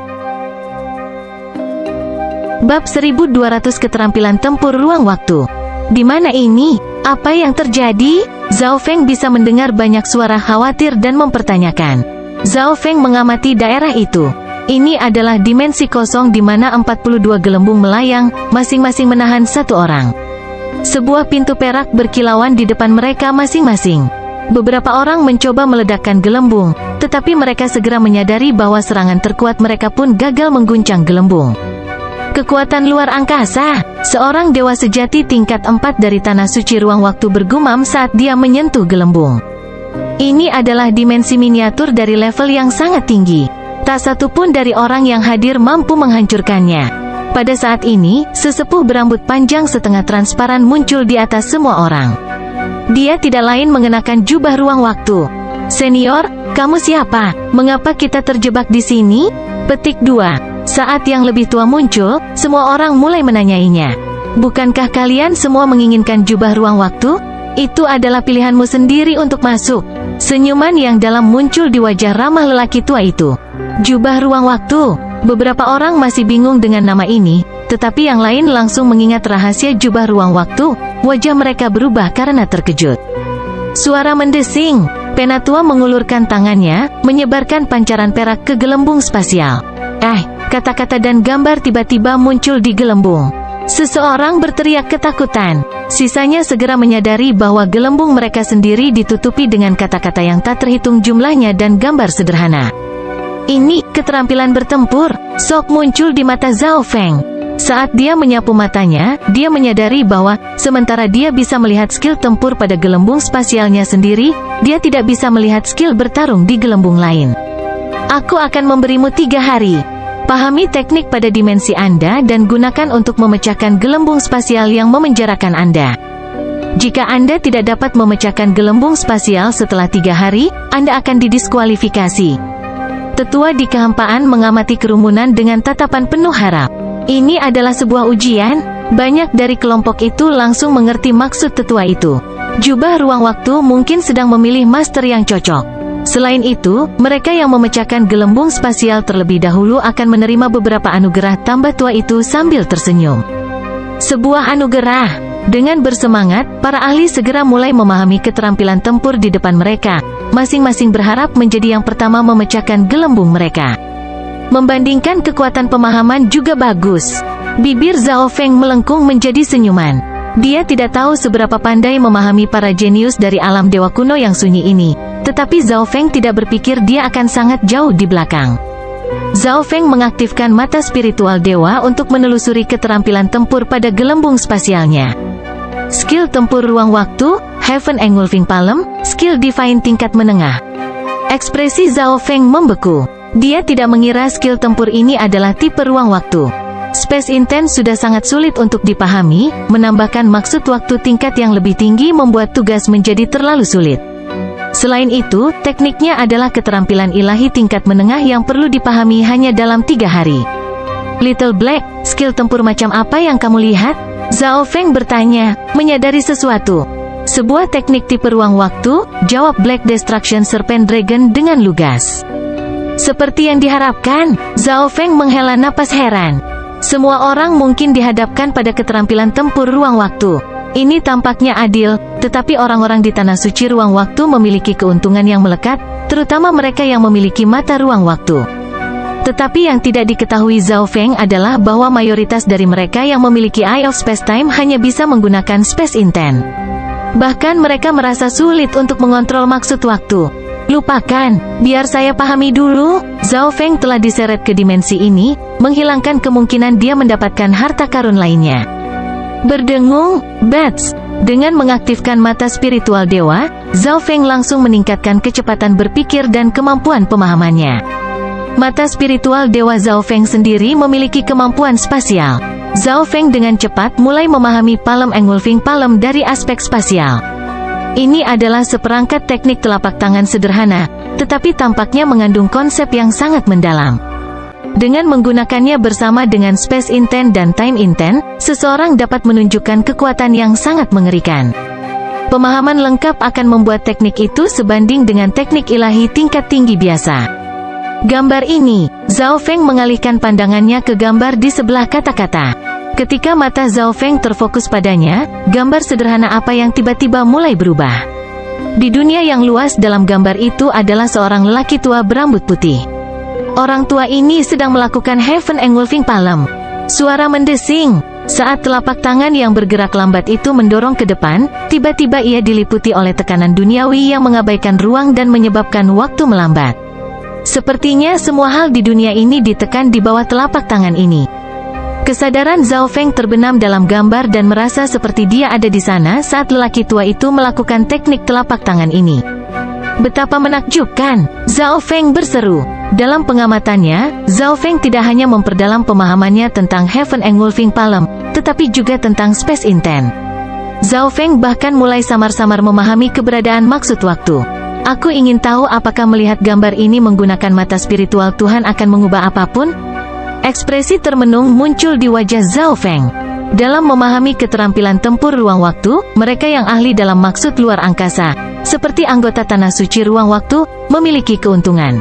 Bab 1200 Keterampilan Tempur Ruang Waktu. Di mana ini? Apa yang terjadi? Zhao Feng bisa mendengar banyak suara khawatir dan mempertanyakan. Zhao Feng mengamati daerah itu. Ini adalah dimensi kosong di mana 42 gelembung melayang, masing-masing menahan satu orang. Sebuah pintu perak berkilauan di depan mereka masing-masing. Beberapa orang mencoba meledakkan gelembung, tetapi mereka segera menyadari bahwa serangan terkuat mereka pun gagal mengguncang gelembung. Kekuatan luar angkasa. Seorang dewa sejati tingkat 4 dari tanah suci ruang waktu bergumam saat dia menyentuh gelembung. Ini adalah dimensi miniatur dari level yang sangat tinggi. Tak satu pun dari orang yang hadir mampu menghancurkannya. Pada saat ini, sesepuh berambut panjang setengah transparan muncul di atas semua orang. Dia tidak lain mengenakan jubah ruang waktu. Senior, kamu siapa? Mengapa kita terjebak di sini? Petik 2. Saat yang lebih tua muncul, semua orang mulai menanyainya. Bukankah kalian semua menginginkan jubah ruang waktu? Itu adalah pilihanmu sendiri untuk masuk. Senyuman yang dalam muncul di wajah ramah lelaki tua itu. Jubah ruang waktu. Beberapa orang masih bingung dengan nama ini, tetapi yang lain langsung mengingat rahasia jubah ruang waktu. Wajah mereka berubah karena terkejut. Suara mendesing. Penatua mengulurkan tangannya, menyebarkan pancaran perak ke gelembung spasial. Kata-kata dan gambar tiba-tiba muncul di gelembung. Seseorang berteriak ketakutan. Sisanya segera menyadari bahwa gelembung mereka sendiri ditutupi dengan kata-kata yang tak terhitung jumlahnya dan gambar sederhana. Ini, keterampilan bertempur, sok muncul di mata Zhao Feng. Saat dia menyapu matanya, dia menyadari bahwa, sementara dia bisa melihat skill tempur pada gelembung spasialnya sendiri, dia tidak bisa melihat skill bertarung di gelembung lain. Aku akan memberimu 3 hari. Pahami teknik pada dimensi Anda dan gunakan untuk memecahkan gelembung spasial yang memenjarakan Anda. Jika Anda tidak dapat memecahkan gelembung spasial setelah 3 hari, Anda akan didiskualifikasi. Tetua di kehampaan mengamati kerumunan dengan tatapan penuh harap. Ini adalah sebuah ujian. Banyak dari kelompok itu langsung mengerti maksud tetua itu. Jubah ruang waktu mungkin sedang memilih master yang cocok. Selain itu, mereka yang memecahkan gelembung spasial terlebih dahulu akan menerima beberapa anugerah tambah tua itu sambil tersenyum. Sebuah anugerah. Dengan bersemangat, para ahli segera mulai memahami keterampilan tempur di depan mereka. Masing-masing berharap menjadi yang pertama memecahkan gelembung mereka. Membandingkan kekuatan pemahaman juga bagus. Bibir Zhao Feng melengkung menjadi senyuman. Dia tidak tahu seberapa pandai memahami para jenius dari alam dewa kuno yang sunyi ini. Tetapi Zhao Feng tidak berpikir dia akan sangat jauh di belakang. Zhao Feng mengaktifkan mata spiritual dewa untuk menelusuri keterampilan tempur pada gelembung spasialnya. Skill tempur ruang waktu, Heaven Engulfing Palm, skill divine tingkat menengah. Ekspresi Zhao Feng membeku. Dia tidak mengira skill tempur ini adalah tipe ruang waktu. Space Intense sudah sangat sulit untuk dipahami, menambahkan maksud waktu tingkat yang lebih tinggi membuat tugas menjadi terlalu sulit. Selain itu, tekniknya adalah keterampilan ilahi tingkat menengah yang perlu dipahami hanya dalam 3 hari. Little Black, skill tempur macam apa yang kamu lihat? Zhao Feng bertanya, menyadari sesuatu. Sebuah teknik tipe ruang waktu, jawab Black Destruction Serpent Dragon dengan lugas. Seperti yang diharapkan, Zhao Feng menghela napas heran. Semua orang mungkin dihadapkan pada keterampilan tempur ruang waktu. Ini tampaknya adil, tetapi orang-orang di Tanah Suci Ruang Waktu memiliki keuntungan yang melekat, terutama mereka yang memiliki mata ruang waktu. Tetapi yang tidak diketahui Zhao Feng adalah bahwa mayoritas dari mereka yang memiliki Eye of Space-Time hanya bisa menggunakan Space Intense. Bahkan mereka merasa sulit untuk mengontrol maksud waktu. Lupakan, biar saya pahami dulu. Zhao Feng telah diseret ke dimensi ini, menghilangkan kemungkinan dia mendapatkan harta karun lainnya. Berdengung, Bats. Dengan mengaktifkan mata spiritual dewa, Zhao Feng langsung meningkatkan kecepatan berpikir dan kemampuan pemahamannya. Mata spiritual dewa Zhao Feng sendiri memiliki kemampuan spasial. Zhao Feng dengan cepat mulai memahami Palm Engulfing Palm dari aspek spasial. Ini adalah seperangkat teknik telapak tangan sederhana, tetapi tampaknya mengandung konsep yang sangat mendalam. Dengan menggunakannya bersama dengan Space Intense dan Time Intense, seseorang dapat menunjukkan kekuatan yang sangat mengerikan. Pemahaman lengkap akan membuat teknik itu sebanding dengan teknik ilahi tingkat tinggi biasa. Gambar ini, Zhao Feng mengalihkan pandangannya ke gambar di sebelah kata-kata. Ketika mata Zhao Feng terfokus padanya, gambar sederhana apa yang tiba-tiba mulai berubah. Di dunia yang luas dalam gambar itu adalah seorang lelaki tua berambut putih. Orang tua ini sedang melakukan Heaven Engulfing Palm. Suara mendesing. Saat telapak tangan yang bergerak lambat itu mendorong ke depan, tiba-tiba ia diliputi oleh tekanan duniawi yang mengabaikan ruang dan menyebabkan waktu melambat. Sepertinya semua hal di dunia ini ditekan di bawah telapak tangan ini. Kesadaran Zhao Feng terbenam dalam gambar dan merasa seperti dia ada di sana saat lelaki tua itu melakukan teknik telapak tangan ini. Betapa menakjubkan, Zhao Feng berseru. Dalam pengamatannya, Zhao Feng tidak hanya memperdalam pemahamannya tentang Heaven Engulfing Palm, tetapi juga tentang Space Intense. Zhao Feng bahkan mulai samar-samar memahami keberadaan maksud waktu. Aku ingin tahu apakah melihat gambar ini menggunakan mata spiritual Tuhan akan mengubah apapun? Ekspresi termenung muncul di wajah Zhao Feng. Dalam memahami keterampilan tempur ruang waktu, mereka yang ahli dalam maksud luar angkasa, seperti anggota Tanah Suci Ruang Waktu, memiliki keuntungan.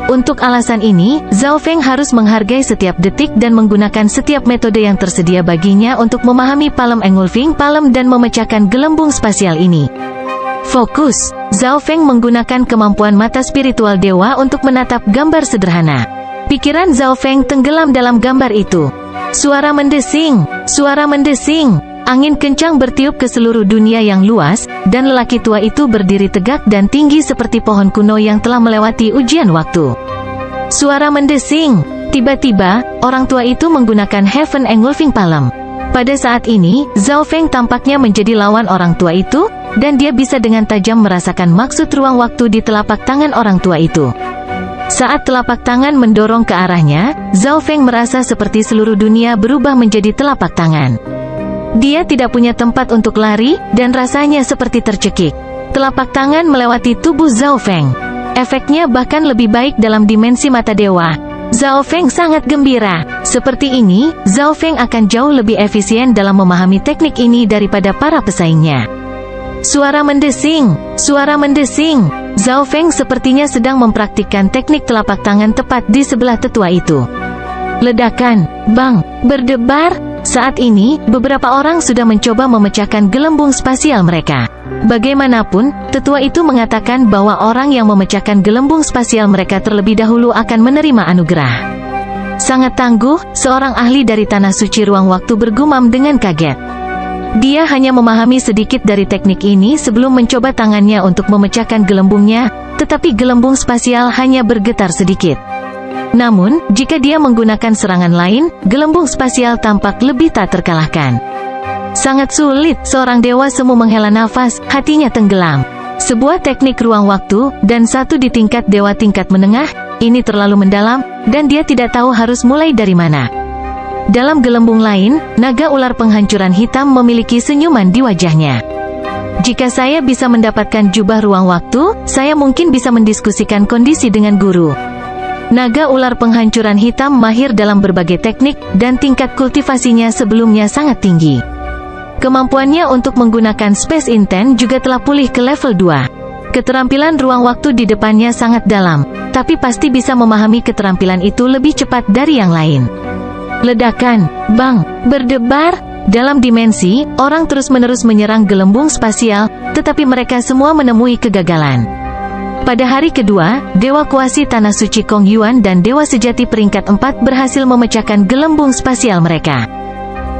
Untuk alasan ini, Zhao Feng harus menghargai setiap detik dan menggunakan setiap metode yang tersedia baginya untuk memahami Palm Engulfing Palm dan memecahkan gelembung spasial ini. Fokus. Zhao Feng menggunakan kemampuan mata spiritual dewa untuk menatap gambar sederhana. Pikiran Zhao Feng tenggelam dalam gambar itu. Suara mendesing, suara mendesing. Angin kencang bertiup ke seluruh dunia yang luas, dan lelaki tua itu berdiri tegak dan tinggi seperti pohon kuno yang telah melewati ujian waktu. Suara mendesing. Tiba-tiba, orang tua itu menggunakan Heaven Engulfing Palm. Pada saat ini, Zhao Feng tampaknya menjadi lawan orang tua itu, dan dia bisa dengan tajam merasakan maksud ruang waktu di telapak tangan orang tua itu. Saat telapak tangan mendorong ke arahnya, Zhao Feng merasa seperti seluruh dunia berubah menjadi telapak tangan. Dia tidak punya tempat untuk lari, dan rasanya seperti tercekik. Telapak tangan melewati tubuh Zhao Feng. Efeknya bahkan lebih baik dalam dimensi mata dewa. Zhao Feng sangat gembira. Seperti ini, Zhao Feng akan jauh lebih efisien dalam memahami teknik ini daripada para pesaingnya. Suara mendesing, suara mendesing. Zhao Feng sepertinya sedang mempraktikkan teknik telapak tangan tepat di sebelah tetua itu. Ledakan, bang, berdebar. Saat ini, beberapa orang sudah mencoba memecahkan gelembung spasial mereka. Bagaimanapun, tetua itu mengatakan bahwa orang yang memecahkan gelembung spasial mereka terlebih dahulu akan menerima anugerah. Sangat tangguh, seorang ahli dari Tanah Suci Ruang Waktu bergumam dengan kaget. Dia hanya memahami sedikit dari teknik ini sebelum mencoba tangannya untuk memecahkan gelembungnya, tetapi gelembung spasial hanya bergetar sedikit. Namun, jika dia menggunakan serangan lain, gelembung spasial tampak lebih tak terkalahkan. Sangat sulit, seorang dewa semu menghela nafas, hatinya tenggelam. Sebuah teknik ruang waktu, dan satu di tingkat dewa tingkat menengah, ini terlalu mendalam, dan dia tidak tahu harus mulai dari mana. Dalam gelembung lain, naga ular penghancuran hitam memiliki senyuman di wajahnya. Jika saya bisa mendapatkan jubah ruang waktu, saya mungkin bisa mendiskusikan kondisi dengan guru. Naga ular penghancuran hitam mahir dalam berbagai teknik, dan tingkat kultivasinya sebelumnya sangat tinggi. Kemampuannya untuk menggunakan Space Intent juga telah pulih ke level 2. Keterampilan ruang waktu di depannya sangat dalam, tapi pasti bisa memahami keterampilan itu lebih cepat dari yang lain. Ledakan, bang, berdebar. Dalam dimensi, orang terus-menerus menyerang gelembung spasial, tetapi mereka semua menemui kegagalan. Pada hari kedua, Dewa Kuasi Tanah Suci Kong Yuan dan Dewa Sejati peringkat 4 berhasil memecahkan gelembung spasial mereka.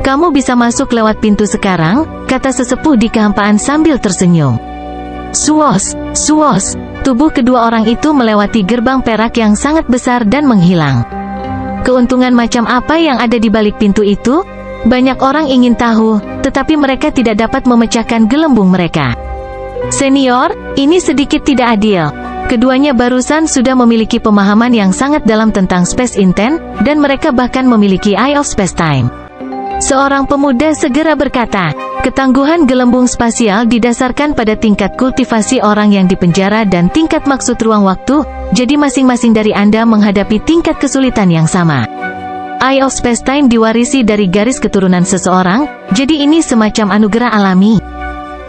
"Kamu bisa masuk lewat pintu sekarang," kata sesepuh di kehampaan sambil tersenyum. Suos, suos, tubuh kedua orang itu melewati gerbang perak yang sangat besar dan menghilang. Keuntungan macam apa yang ada di balik pintu itu? Banyak orang ingin tahu, tetapi mereka tidak dapat memecahkan gelembung mereka. Senior, ini sedikit tidak adil. Keduanya barusan sudah memiliki pemahaman yang sangat dalam tentang Space Intent, dan mereka bahkan memiliki Eye of Space-Time. Seorang pemuda segera berkata, ketangguhan gelembung spasial didasarkan pada tingkat kultivasi orang yang dipenjara dan tingkat maksud ruang waktu, jadi masing-masing dari Anda menghadapi tingkat kesulitan yang sama. Eye of Space-Time diwarisi dari garis keturunan seseorang, jadi ini semacam anugerah alami.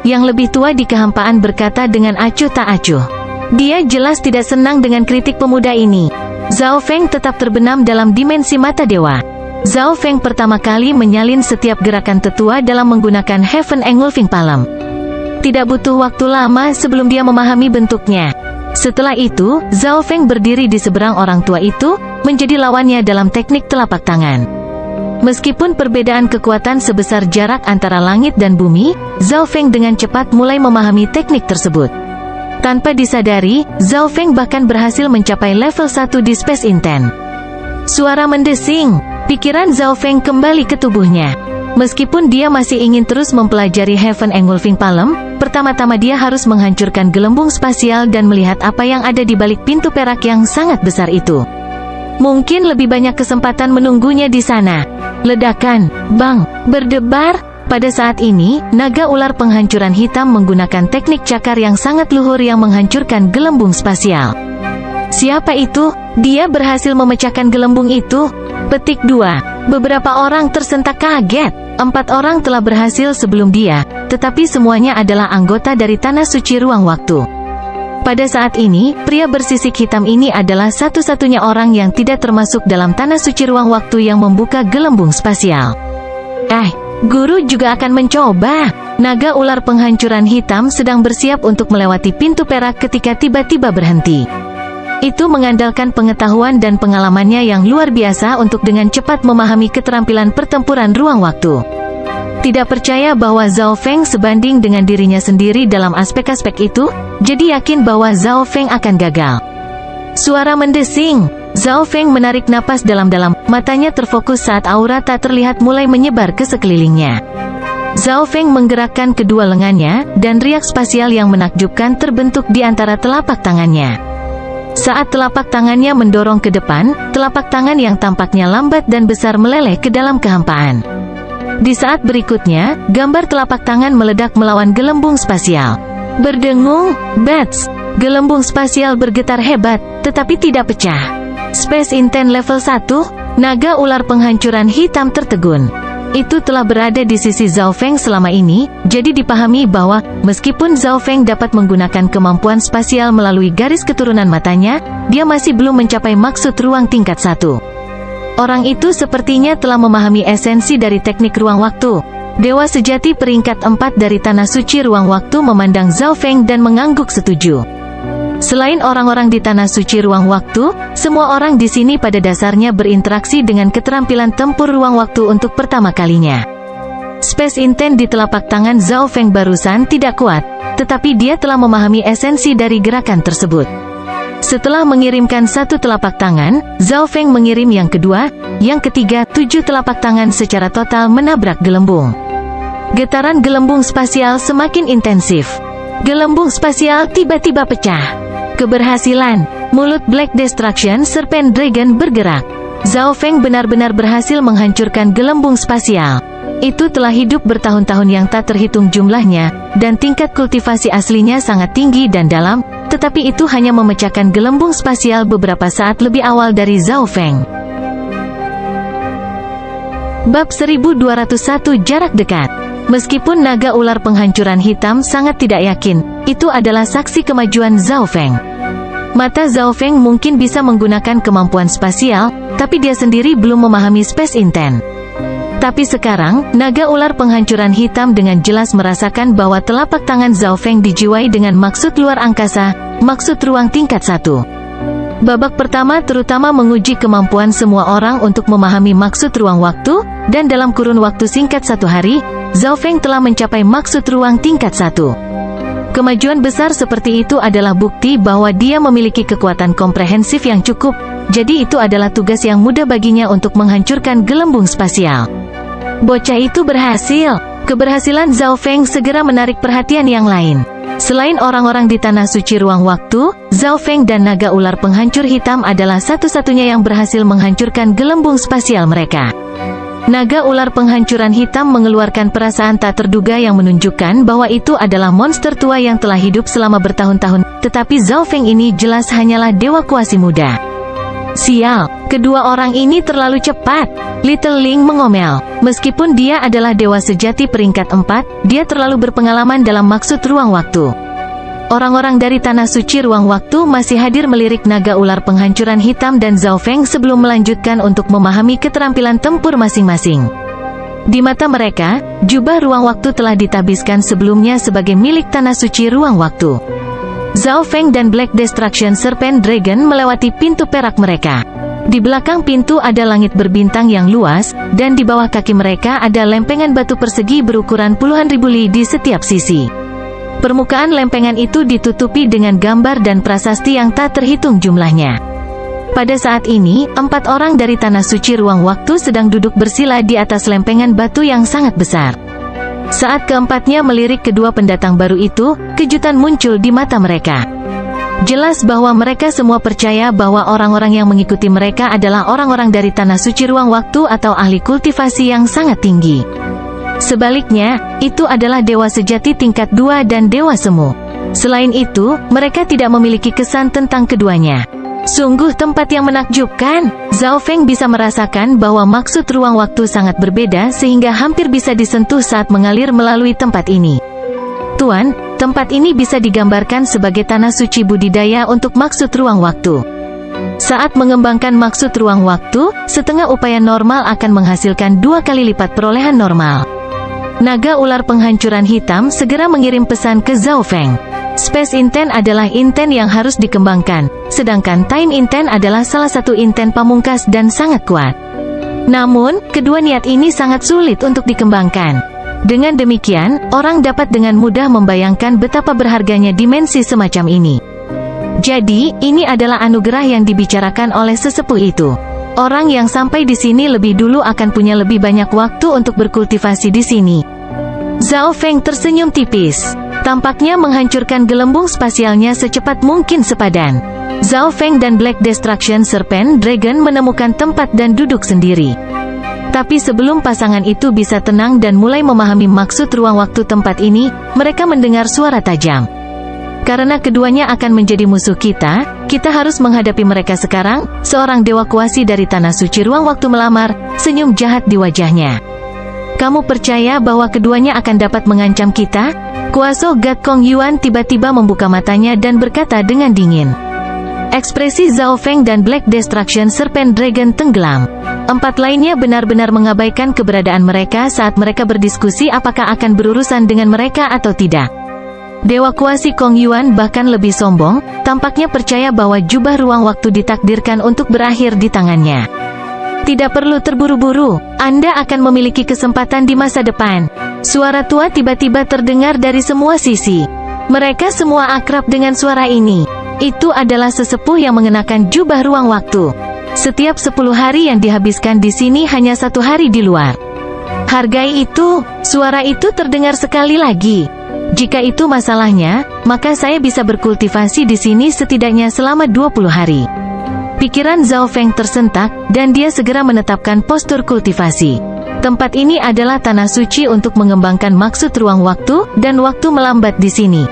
Yang lebih tua di kehampaan berkata dengan acuh tak acuh. Dia jelas tidak senang dengan kritik pemuda ini. Zhao Feng tetap terbenam dalam dimensi mata dewa. Zhao Feng pertama kali menyalin setiap gerakan tetua dalam menggunakan Heaven Engulfing Palm. Tidak butuh waktu lama sebelum dia memahami bentuknya. Setelah itu, Zhao Feng berdiri di seberang orang tua itu, menjadi lawannya dalam teknik telapak tangan. Meskipun perbedaan kekuatan sebesar jarak antara langit dan bumi, Zhao Feng dengan cepat mulai memahami teknik tersebut. Tanpa disadari, Zhao Feng bahkan berhasil mencapai level 1 di Space Intent. Suara mendesing, pikiran Zhao Feng kembali ke tubuhnya. Meskipun dia masih ingin terus mempelajari Heaven Engulfing Palm, pertama-tama dia harus menghancurkan gelembung spasial dan melihat apa yang ada di balik pintu perak yang sangat besar itu. Mungkin lebih banyak kesempatan menunggunya di sana. Ledakan, bang, berdebar. Pada saat ini, naga ular penghancuran hitam menggunakan teknik cakar yang sangat luhur yang menghancurkan gelembung spasial. Siapa itu? Dia berhasil memecahkan gelembung itu. Petik 2. Beberapa orang tersentak kaget. 4 orang telah berhasil sebelum dia, tetapi semuanya adalah anggota dari Tanah Suci Ruang Waktu. Pada saat ini, pria bersisik hitam ini adalah satu-satunya orang yang tidak termasuk dalam Tanah Suci Ruang Waktu yang membuka gelembung spasial. Guru juga akan mencoba. Naga ular penghancuran hitam sedang bersiap untuk melewati pintu perak ketika tiba-tiba berhenti. Itu mengandalkan pengetahuan dan pengalamannya yang luar biasa untuk dengan cepat memahami keterampilan pertempuran ruang waktu. Tidak percaya bahwa Zhao Feng sebanding dengan dirinya sendiri dalam aspek-aspek itu, jadi yakin bahwa Zhao Feng akan gagal. Suara mendesing. Zhao Feng menarik napas dalam-dalam, matanya terfokus saat aura tak terlihat mulai menyebar ke sekelilingnya. Zhao Feng menggerakkan kedua lengannya, dan riak spasial yang menakjubkan terbentuk di antara telapak tangannya. Saat telapak tangannya mendorong ke depan, telapak tangan yang tampaknya lambat dan besar meleleh ke dalam kehampaan. Di saat berikutnya, gambar telapak tangan meledak melawan gelembung spasial. Berdengung, bats, gelembung spasial bergetar hebat, tetapi tidak pecah. Space Intent level 1, naga ular penghancuran hitam tertegun. Itu telah berada di sisi Zhao Feng selama ini, jadi dipahami bahwa, meskipun Zhao Feng dapat menggunakan kemampuan spasial melalui garis keturunan matanya, dia masih belum mencapai maksud ruang tingkat 1. Orang itu sepertinya telah memahami esensi dari teknik ruang waktu. Dewa Sejati peringkat 4 dari Tanah Suci Ruang Waktu memandang Zhao Feng dan mengangguk setuju. Selain orang-orang di Tanah Suci Ruang Waktu, semua orang di sini pada dasarnya berinteraksi dengan keterampilan tempur ruang waktu untuk pertama kalinya. Space Intent di telapak tangan Zhao Feng barusan tidak kuat, tetapi dia telah memahami esensi dari gerakan tersebut. Setelah mengirimkan 1 telapak tangan, Zhao Feng mengirim yang kedua, yang ketiga, 7 telapak tangan secara total menabrak gelembung. Getaran gelembung spasial semakin intensif. Gelembung spasial tiba-tiba pecah. Keberhasilan. Mulut Black Destruction Serpent Dragon bergerak. Zhao Feng benar-benar berhasil menghancurkan gelembung spasial. Itu telah hidup bertahun-tahun yang tak terhitung jumlahnya, dan tingkat kultivasi aslinya sangat tinggi dan dalam, tetapi itu hanya memecahkan gelembung spasial beberapa saat lebih awal dari Zhao Feng. Bab 1201 Jarak Dekat. Meskipun naga ular penghancuran hitam sangat tidak yakin, itu adalah saksi kemajuan Zhao Feng. Mata Zhao Feng mungkin bisa menggunakan kemampuan spasial, tapi dia sendiri belum memahami Space Intent. Tapi sekarang, naga ular penghancuran hitam dengan jelas merasakan bahwa telapak tangan Zhao Feng dijiwai dengan maksud luar angkasa, maksud ruang tingkat 1. Babak pertama terutama menguji kemampuan semua orang untuk memahami maksud ruang waktu, dan dalam kurun waktu singkat 1 hari, Zhao Feng telah mencapai maksud ruang tingkat 1. Kemajuan besar seperti itu adalah bukti bahwa dia memiliki kekuatan komprehensif yang cukup, jadi itu adalah tugas yang mudah baginya untuk menghancurkan gelembung spasial. Bocah itu berhasil. Keberhasilan Zhao Feng segera menarik perhatian yang lain. Selain orang-orang di Tanah Suci Ruang Waktu, Zhao Feng dan naga ular penghancur hitam adalah satu-satunya yang berhasil menghancurkan gelembung spasial mereka. Naga ular penghancuran hitam mengeluarkan perasaan tak terduga yang menunjukkan bahwa itu adalah monster tua yang telah hidup selama bertahun-tahun, tetapi Zhao Feng ini jelas hanyalah dewa kuasi muda. Sial, kedua orang ini terlalu cepat. Little Ling mengomel. Meskipun dia adalah dewa sejati peringkat 4, dia terlalu berpengalaman dalam maksud ruang waktu. Orang-orang dari Tanah Suci Ruang Waktu masih hadir melirik naga ular penghancuran hitam dan Zhao Feng sebelum melanjutkan untuk memahami keterampilan tempur masing-masing. Di mata mereka, jubah ruang waktu telah ditabiskan sebelumnya sebagai milik Tanah Suci Ruang Waktu. Zhao Feng dan Black Destruction Serpent Dragon melewati pintu perak mereka. Di belakang pintu ada langit berbintang yang luas, dan di bawah kaki mereka ada lempengan batu persegi berukuran puluhan ribu li di setiap sisi. Permukaan lempengan itu ditutupi dengan gambar dan prasasti yang tak terhitung jumlahnya. Pada saat ini, 4 orang dari Tanah Suci Ruang Waktu sedang duduk bersila di atas lempengan batu yang sangat besar. Saat keempatnya melirik kedua pendatang baru itu, kejutan muncul di mata mereka. Jelas bahwa mereka semua percaya bahwa orang-orang yang mengikuti mereka adalah orang-orang dari Tanah Suci Ruang Waktu atau ahli kultivasi yang sangat tinggi. Sebaliknya, itu adalah dewa sejati tingkat 2 dan dewa semu. Selain itu, mereka tidak memiliki kesan tentang keduanya. Sungguh tempat yang menakjubkan. Zhao Feng bisa merasakan bahwa maksud ruang waktu sangat berbeda sehingga hampir bisa disentuh saat mengalir melalui tempat ini. Tuan, tempat ini bisa digambarkan sebagai tanah suci budidaya untuk maksud ruang waktu. Saat mengembangkan maksud ruang waktu, setengah upaya normal akan menghasilkan 2 kali lipat perolehan normal. Naga ular penghancuran hitam segera mengirim pesan ke Zhao Feng. Space Intent adalah intent yang harus dikembangkan, sedangkan Time Intent adalah salah satu intent pamungkas dan sangat kuat. Namun, kedua niat ini sangat sulit untuk dikembangkan. Dengan demikian, orang dapat dengan mudah membayangkan betapa berharganya dimensi semacam ini. Jadi, ini adalah anugerah yang dibicarakan oleh sesepuh itu. Orang yang sampai di sini lebih dulu akan punya lebih banyak waktu untuk berkultivasi di sini. Zhao Feng tersenyum tipis. Tampaknya menghancurkan gelembung spasialnya secepat mungkin sepadan. Zhao Feng dan Black Destruction Serpent Dragon menemukan tempat dan duduk sendiri. Tapi sebelum pasangan itu bisa tenang dan mulai memahami maksud ruang waktu tempat ini, mereka mendengar suara tajam. Karena keduanya akan menjadi musuh kita harus menghadapi mereka sekarang. Seorang dewa kuasi dari Tanah Suci Ruang Waktu melamar, senyum jahat di wajahnya. Kamu percaya bahwa keduanya akan dapat mengancam kita? Kuasa God Kong Yuan tiba-tiba membuka matanya dan berkata dengan dingin. Ekspresi Zhao Feng dan Black Destruction Serpent Dragon tenggelam. 4 lainnya benar-benar mengabaikan keberadaan mereka saat mereka berdiskusi apakah akan berurusan dengan mereka atau tidak. Dewa kuasi Kong Yuan bahkan lebih sombong, tampaknya percaya bahwa jubah ruang waktu ditakdirkan untuk berakhir di tangannya. Tidak perlu terburu-buru, Anda akan memiliki kesempatan di masa depan. Suara tua tiba-tiba terdengar dari semua sisi. Mereka semua akrab dengan suara ini. Itu adalah sesepuh yang mengenakan jubah ruang waktu. Setiap 10 hari yang dihabiskan di sini hanya 1 hari di luar. Hargai itu. Suara itu terdengar sekali lagi. Jika itu masalahnya, maka saya bisa berkultivasi di sini setidaknya selama 20 hari. Pikiran Zhao Feng tersentak, dan dia segera menetapkan postur kultivasi. Tempat ini adalah tanah suci untuk mengembangkan maksud ruang waktu, dan waktu melambat di sini.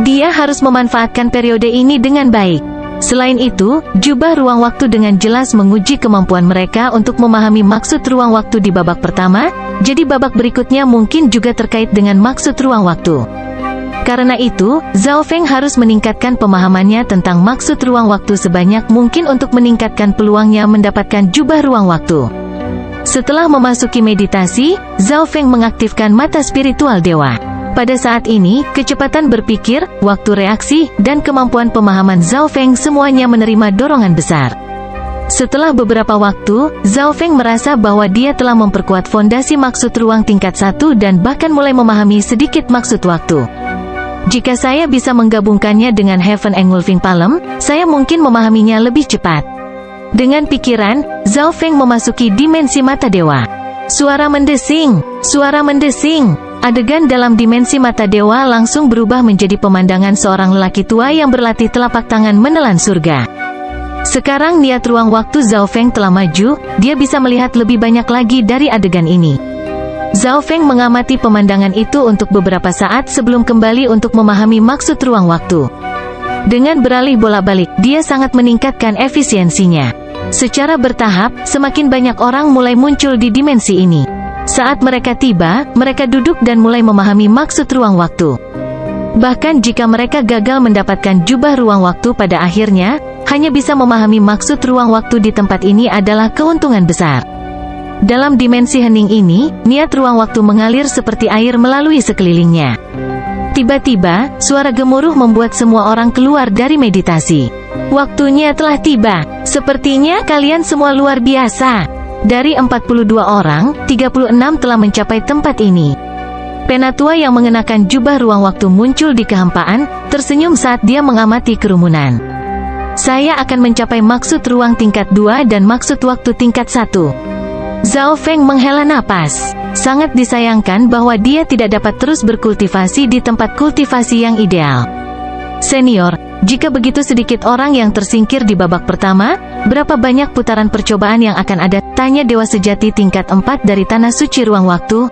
Dia harus memanfaatkan periode ini dengan baik. Selain itu, jubah ruang waktu dengan jelas menguji kemampuan mereka untuk memahami maksud ruang waktu di babak pertama, jadi babak berikutnya mungkin juga terkait dengan maksud ruang waktu. Karena itu, Zhao Feng harus meningkatkan pemahamannya tentang maksud ruang waktu sebanyak mungkin untuk meningkatkan peluangnya mendapatkan jubah ruang waktu. Setelah memasuki meditasi, Zhao Feng mengaktifkan mata spiritual dewa. Pada saat ini, kecepatan berpikir, waktu reaksi, dan kemampuan pemahaman Zhao Feng semuanya menerima dorongan besar. Setelah beberapa waktu, Zhao Feng merasa bahwa dia telah memperkuat fondasi maksud ruang tingkat 1 dan bahkan mulai memahami sedikit maksud waktu. Jika saya bisa menggabungkannya dengan Heaven Engulfing Palm, saya mungkin memahaminya lebih cepat. Dengan pikiran, Zhao Feng memasuki dimensi mata dewa. Suara mendesing, suara mendesing. Adegan dalam dimensi mata dewa langsung berubah menjadi pemandangan seorang lelaki tua yang berlatih telapak tangan menelan surga. Sekarang niat ruang waktu Zhao Feng telah maju, dia bisa melihat lebih banyak lagi dari adegan ini. Zhao Feng mengamati pemandangan itu untuk beberapa saat sebelum kembali untuk memahami maksud ruang waktu. Dengan beralih bolak-balik, dia sangat meningkatkan efisiensinya. Secara bertahap, semakin banyak orang mulai muncul di dimensi ini. Saat mereka tiba, mereka duduk dan mulai memahami maksud ruang waktu. Bahkan jika mereka gagal mendapatkan jubah ruang waktu pada akhirnya, hanya bisa memahami maksud ruang waktu di tempat ini adalah keuntungan besar. Dalam dimensi hening ini, niat ruang waktu mengalir seperti air melalui sekelilingnya. Tiba-tiba, suara gemuruh membuat semua orang keluar dari meditasi. Waktunya telah tiba. Sepertinya kalian semua luar biasa. Dari 42 orang, 36 telah mencapai tempat ini. Penatua yang mengenakan jubah ruang waktu muncul di kehampaan, tersenyum saat dia mengamati kerumunan. Saya akan mencapai maksud ruang tingkat 2 dan maksud waktu tingkat 1. Zhao Feng menghela napas. Sangat disayangkan bahwa dia tidak dapat terus berkultivasi di tempat kultivasi yang ideal. Senior, jika begitu sedikit orang yang tersingkir di babak pertama, berapa banyak putaran percobaan yang akan ada? Tanya Dewa Sejati tingkat 4 dari Tanah Suci Ruang Waktu.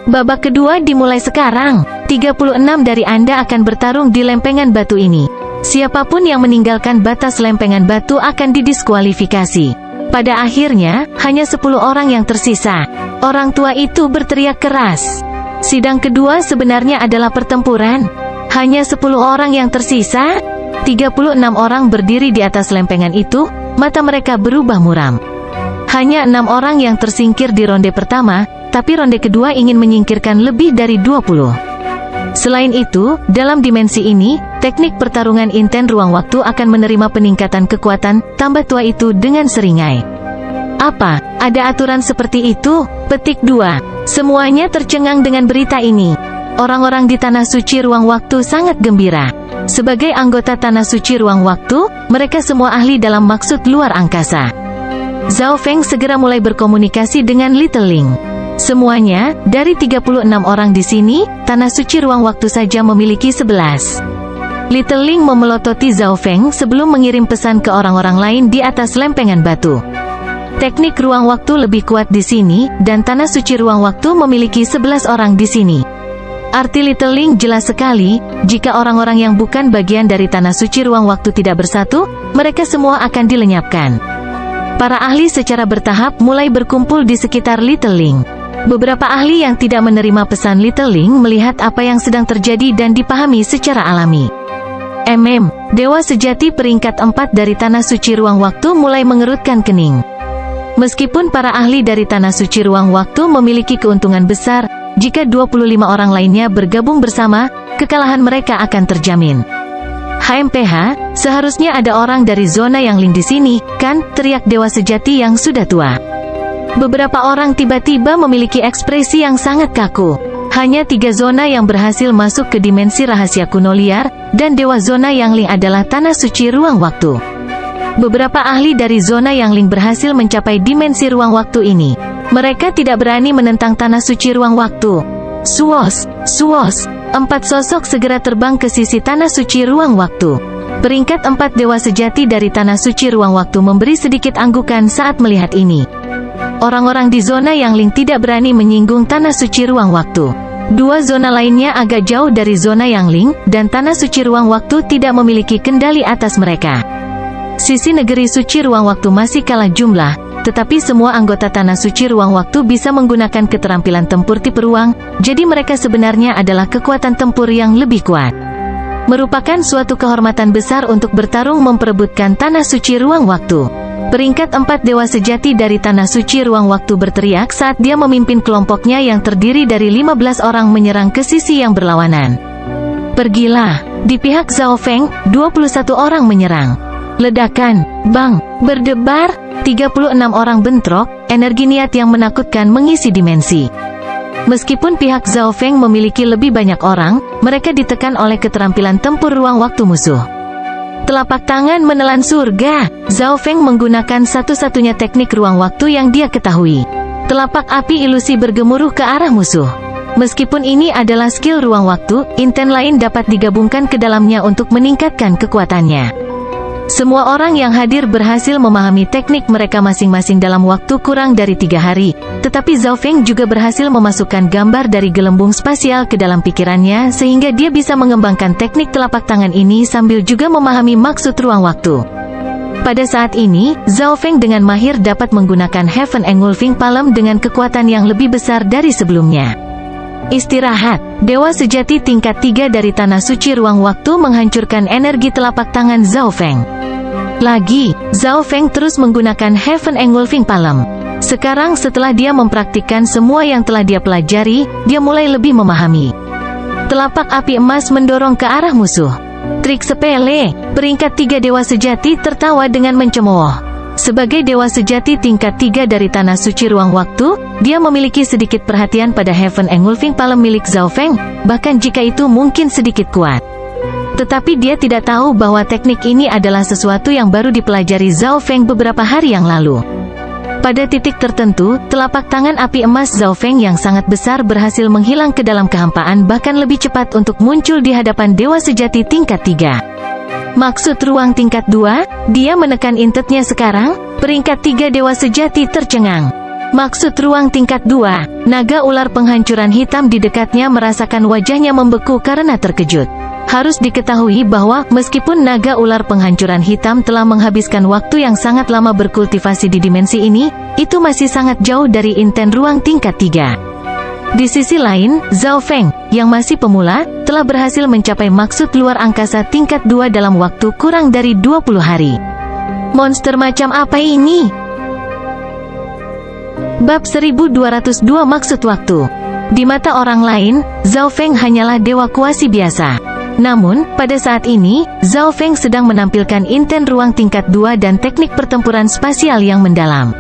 Babak kedua dimulai sekarang. 36 dari Anda akan bertarung di lempengan batu ini. Siapapun yang meninggalkan batas lempengan batu akan didiskualifikasi. Pada akhirnya, hanya 10 orang yang tersisa. Orang tua itu berteriak keras. Sidang kedua sebenarnya adalah pertempuran. Hanya 10 orang yang tersisa. 36 orang berdiri di atas lempengan itu, mata mereka berubah muram. Hanya 6 orang yang tersingkir di ronde pertama, tapi ronde kedua ingin menyingkirkan lebih dari 20. Selain itu, dalam dimensi ini, teknik pertarungan inten ruang waktu akan menerima peningkatan kekuatan tambah tua itu dengan seringai. Apa? Ada aturan seperti itu? Petik 2. Semuanya tercengang dengan berita ini. Orang-orang di Tanah Suci Ruang Waktu sangat gembira. Sebagai anggota Tanah Suci Ruang Waktu, mereka semua ahli dalam maksud luar angkasa. Zhao Feng segera mulai berkomunikasi dengan Little Ling. Semuanya, dari 36 orang di sini, Tanah Suci Ruang Waktu saja memiliki 11. Little Ling memelototi Zhao Feng sebelum mengirim pesan ke orang-orang lain di atas lempengan batu. Teknik ruang waktu lebih kuat di sini, dan Tanah Suci Ruang Waktu memiliki 11 orang di sini. Arti Little Ling jelas sekali, jika orang-orang yang bukan bagian dari Tanah Suci Ruang Waktu tidak bersatu, mereka semua akan dilenyapkan. Para ahli secara bertahap mulai berkumpul di sekitar Little Ling. Beberapa ahli yang tidak menerima pesan Little Ling melihat apa yang sedang terjadi dan dipahami secara alami. Dewa Sejati peringkat 4 dari Tanah Suci Ruang Waktu mulai mengerutkan kening. Meskipun para ahli dari Tanah Suci Ruang Waktu memiliki keuntungan besar, jika 25 orang lainnya bergabung bersama, kekalahan mereka akan terjamin. HMPH, seharusnya ada orang dari zona yang Ling di sini, kan? Teriak Dewa Sejati yang sudah tua. Beberapa orang tiba-tiba memiliki ekspresi yang sangat kaku. Hanya 3 zona yang berhasil masuk ke dimensi rahasia kuno liar, dan Dewa Zona yang Ling adalah Tanah Suci Ruang Waktu. Beberapa ahli dari zona yang Ling berhasil mencapai dimensi ruang waktu ini. Mereka tidak berani menentang Tanah Suci Ruang Waktu. Suos, suos. 4 sosok segera terbang ke sisi Tanah Suci Ruang Waktu. Peringkat 4 Dewa Sejati dari Tanah Suci Ruang Waktu memberi sedikit anggukan saat melihat ini. Orang-orang di zona Yangling tidak berani menyinggung Tanah Suci Ruang Waktu. Dua zona lainnya agak jauh dari zona Yangling, dan Tanah Suci Ruang Waktu tidak memiliki kendali atas mereka. Sisi negeri suci ruang waktu masih kalah jumlah, tetapi semua anggota Tanah Suci Ruang Waktu bisa menggunakan keterampilan tempur tipe ruang, jadi mereka sebenarnya adalah kekuatan tempur yang lebih kuat. Merupakan suatu kehormatan besar untuk bertarung memperebutkan Tanah Suci Ruang Waktu. Peringkat 4 Dewa Sejati dari Tanah Suci Ruang Waktu berteriak saat dia memimpin kelompoknya yang terdiri dari 15 orang menyerang ke sisi yang berlawanan. Pergilah, di pihak Zhao Feng, 21 orang menyerang. Ledakan, bang, berdebar, 36 orang bentrok, energi niat yang menakutkan mengisi dimensi. Meskipun pihak Zhao Feng memiliki lebih banyak orang, mereka ditekan oleh keterampilan tempur ruang waktu musuh. Telapak tangan menelan surga. Zhao Feng menggunakan satu-satunya teknik ruang waktu yang dia ketahui. Telapak api ilusi bergemuruh ke arah musuh. Meskipun ini adalah skill ruang waktu, inten lain dapat digabungkan ke dalamnya untuk meningkatkan kekuatannya. Semua orang yang hadir berhasil memahami teknik mereka masing-masing dalam waktu kurang dari 3 hari, tetapi Zhao Feng juga berhasil memasukkan gambar dari gelembung spasial ke dalam pikirannya sehingga dia bisa mengembangkan teknik telapak tangan ini sambil juga memahami maksud ruang waktu. Pada saat ini, Zhao Feng dengan mahir dapat menggunakan Heaven Engulfing Palm dengan kekuatan yang lebih besar dari sebelumnya. Istirahat, Dewa Sejati tingkat 3 dari Tanah Suci Ruang Waktu menghancurkan energi telapak tangan Zhao Feng. Lagi, Zhao Feng terus menggunakan Heaven Engulfing Palm. Sekarang setelah dia mempraktikkan semua yang telah dia pelajari, dia mulai lebih memahami. Telapak api emas mendorong ke arah musuh. Trik sepele, peringkat 3 Dewa Sejati tertawa dengan mencemooh. Sebagai Dewa Sejati tingkat 3 dari Tanah Suci Ruang Waktu, dia memiliki sedikit perhatian pada Heaven Engulfing Palm milik Zhao Feng, bahkan jika itu mungkin sedikit kuat. Tetapi dia tidak tahu bahwa teknik ini adalah sesuatu yang baru dipelajari Zhao Feng beberapa hari yang lalu. Pada titik tertentu, telapak tangan api emas Zhao Feng yang sangat besar berhasil menghilang ke dalam kehampaan bahkan lebih cepat untuk muncul di hadapan Dewa Sejati tingkat 3. Maksud ruang tingkat 2, dia menekan intetnya sekarang, peringkat 3 Dewa Sejati tercengang. Maksud ruang tingkat 2, naga ular penghancuran hitam di dekatnya merasakan wajahnya membeku karena terkejut. Harus diketahui bahwa, meskipun naga ular penghancuran hitam telah menghabiskan waktu yang sangat lama berkultivasi di dimensi ini, itu masih sangat jauh dari inten ruang tingkat 3. Di sisi lain, Zhao Feng, yang masih pemula, telah berhasil mencapai maksud luar angkasa tingkat 2 dalam waktu kurang dari 20 hari. Monster macam apa ini? Bab 1202 Maksud Waktu. Di mata orang lain, Zhao Feng hanyalah dewa kuasi biasa. Namun, pada saat ini, Zhao Feng sedang menampilkan inten ruang tingkat 2 dan teknik pertempuran spasial yang mendalam.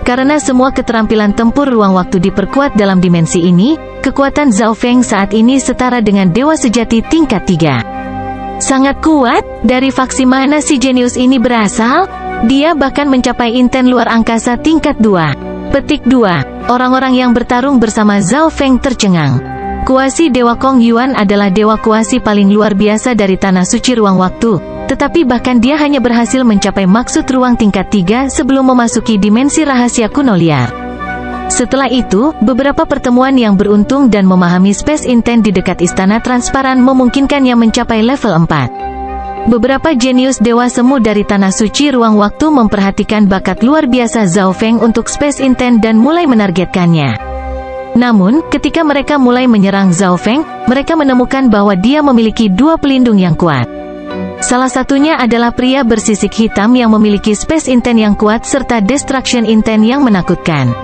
Karena semua keterampilan tempur ruang waktu diperkuat dalam dimensi ini, kekuatan Zhao Feng saat ini setara dengan Dewa Sejati tingkat 3. Sangat kuat, dari faksi mana si jenius ini berasal? Dia bahkan mencapai inten luar angkasa tingkat 2. Petik 2. Orang-orang yang bertarung bersama Zhao Feng tercengang. Kuasi Dewa Kong Yuan adalah dewa kuasi paling luar biasa dari Tanah Suci Ruang Waktu, tetapi bahkan dia hanya berhasil mencapai maksud ruang tingkat 3 sebelum memasuki dimensi rahasia kuno liar. Setelah itu, beberapa pertemuan yang beruntung dan memahami Space Intent di dekat Istana Transparan memungkinkannya mencapai level 4. Beberapa jenius Dewa Semu dari Tanah Suci Ruang Waktu memperhatikan bakat luar biasa Zhao Feng untuk Space Intent dan mulai menargetkannya. Namun, ketika mereka mulai menyerang Zhao Feng, mereka menemukan bahwa dia memiliki 2 pelindung yang kuat. Salah satunya adalah pria bersisik hitam yang memiliki Space Intent yang kuat serta Destruction Intent yang menakutkan.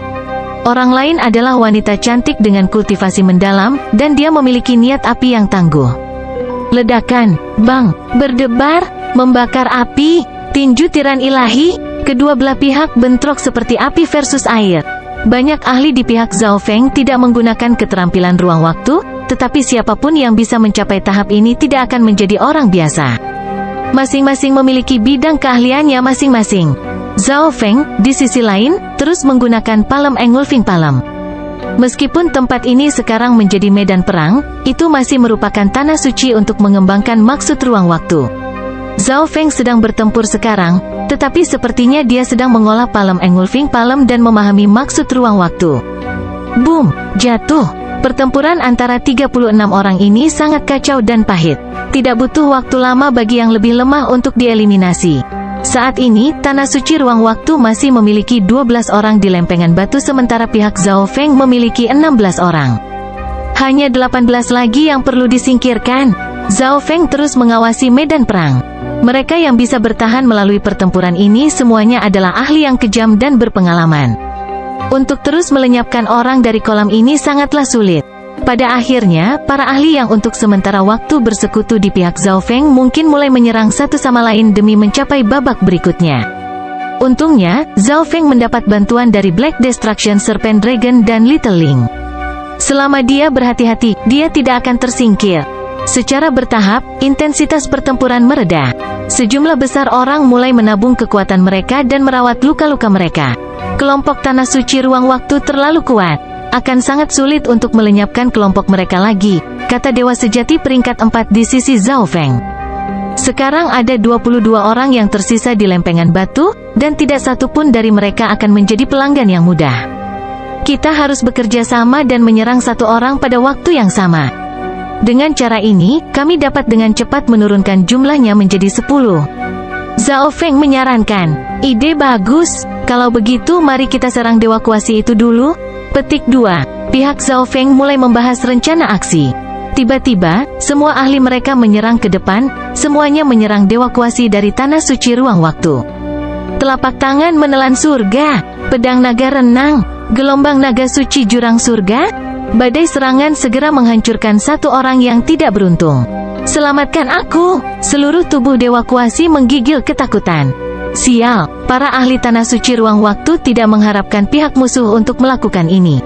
Orang lain adalah wanita cantik dengan kultivasi mendalam, dan dia memiliki niat api yang tangguh. Ledakan, bang, berdebar, membakar api, tinju tiran ilahi, kedua belah pihak bentrok seperti api versus air. Banyak ahli di pihak Zhao Feng tidak menggunakan keterampilan ruang waktu, tetapi siapapun yang bisa mencapai tahap ini tidak akan menjadi orang biasa. Masing-masing memiliki bidang keahliannya masing-masing. Zhao Feng, di sisi lain, terus menggunakan Palm Engulfing Palm. Meskipun tempat ini sekarang menjadi medan perang, itu masih merupakan tanah suci untuk mengembangkan maksud ruang waktu. Zhao Feng sedang bertempur sekarang, tetapi sepertinya dia sedang mengolah palem engulfing palem dan memahami maksud ruang waktu. Boom! Jatuh! Pertempuran antara 36 orang ini sangat kacau dan pahit. Tidak butuh waktu lama bagi yang lebih lemah untuk dieliminasi. Saat ini, Tanah Suci Ruang Waktu masih memiliki 12 orang di lempengan batu sementara pihak Zhao Feng memiliki 16 orang. Hanya 18 lagi yang perlu disingkirkan. Zhao Feng terus mengawasi medan perang. Mereka yang bisa bertahan melalui pertempuran ini semuanya adalah ahli yang kejam dan berpengalaman. Untuk terus melenyapkan orang dari kolam ini sangatlah sulit. Pada akhirnya, para ahli yang untuk sementara waktu bersekutu di pihak Zhao Feng mungkin mulai menyerang satu sama lain demi mencapai babak berikutnya. Untungnya, Zhao Feng mendapat bantuan dari Black Destruction Serpent Dragon dan Little Ling. Selama dia berhati-hati, dia tidak akan tersingkir. Secara bertahap, intensitas pertempuran mereda. Sejumlah besar orang mulai menabung kekuatan mereka dan merawat luka-luka mereka. Kelompok Tanah Suci Ruang Waktu terlalu kuat. Akan sangat sulit untuk melenyapkan kelompok mereka lagi, kata Dewa Sejati peringkat 4 di sisi Zhao Feng. Sekarang ada 22 orang yang tersisa di lempengan batu, dan tidak satu pun dari mereka akan menjadi pelanggan yang mudah. Kita harus bekerja sama dan menyerang satu orang pada waktu yang sama. Dengan cara ini, kami dapat dengan cepat menurunkan jumlahnya menjadi 10. Zhao Feng menyarankan, ide bagus, kalau begitu mari kita serang Dewa Kuasi itu dulu. Petik 2. Pihak Zhao Feng mulai membahas rencana aksi. Tiba-tiba, semua ahli mereka menyerang ke depan, semuanya menyerang Dewa Kuasi dari Tanah Suci Ruang Waktu. Telapak tangan menelan surga, pedang naga renang, gelombang naga suci jurang surga. Badai serangan segera menghancurkan satu orang yang tidak beruntung. Selamatkan aku! Seluruh tubuh Dewa Kuasi menggigil ketakutan. Sial, para ahli Tanah Suci Ruang Waktu tidak mengharapkan pihak musuh untuk melakukan ini.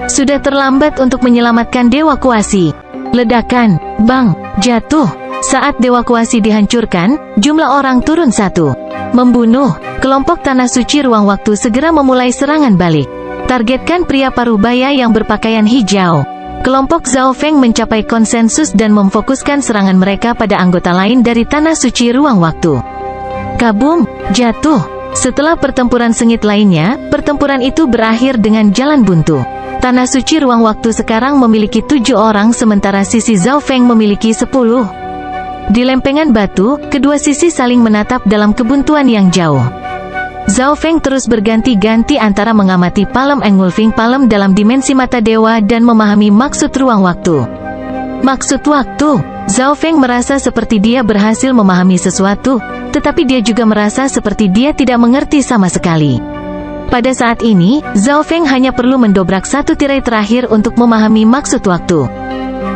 Sudah terlambat untuk menyelamatkan Dewa Kuasi. Ledakan, bang, jatuh. Saat Dewa Kuasi dihancurkan, jumlah orang turun 1. Membunuh, kelompok Tanah Suci Ruang Waktu segera memulai serangan balik. Targetkan pria parubaya yang berpakaian hijau. Kelompok Zhao Feng mencapai konsensus dan memfokuskan serangan mereka pada anggota lain dari Tanah Suci Ruang Waktu. Kabum, jatuh. Setelah pertempuran sengit lainnya, pertempuran itu berakhir dengan jalan buntu. Tanah Suci Ruang Waktu sekarang memiliki 7 orang sementara sisi Zhao Feng memiliki 10. Di lempengan batu, kedua sisi saling menatap dalam kebuntuan yang jauh. Zhao Feng terus berganti-ganti antara mengamati palem engulfing palem dalam dimensi mata dewa dan memahami maksud ruang waktu. Maksud waktu, Zhao Feng merasa seperti dia berhasil memahami sesuatu, tetapi dia juga merasa seperti dia tidak mengerti sama sekali. Pada saat ini, Zhao Feng hanya perlu mendobrak satu tirai terakhir untuk memahami maksud waktu.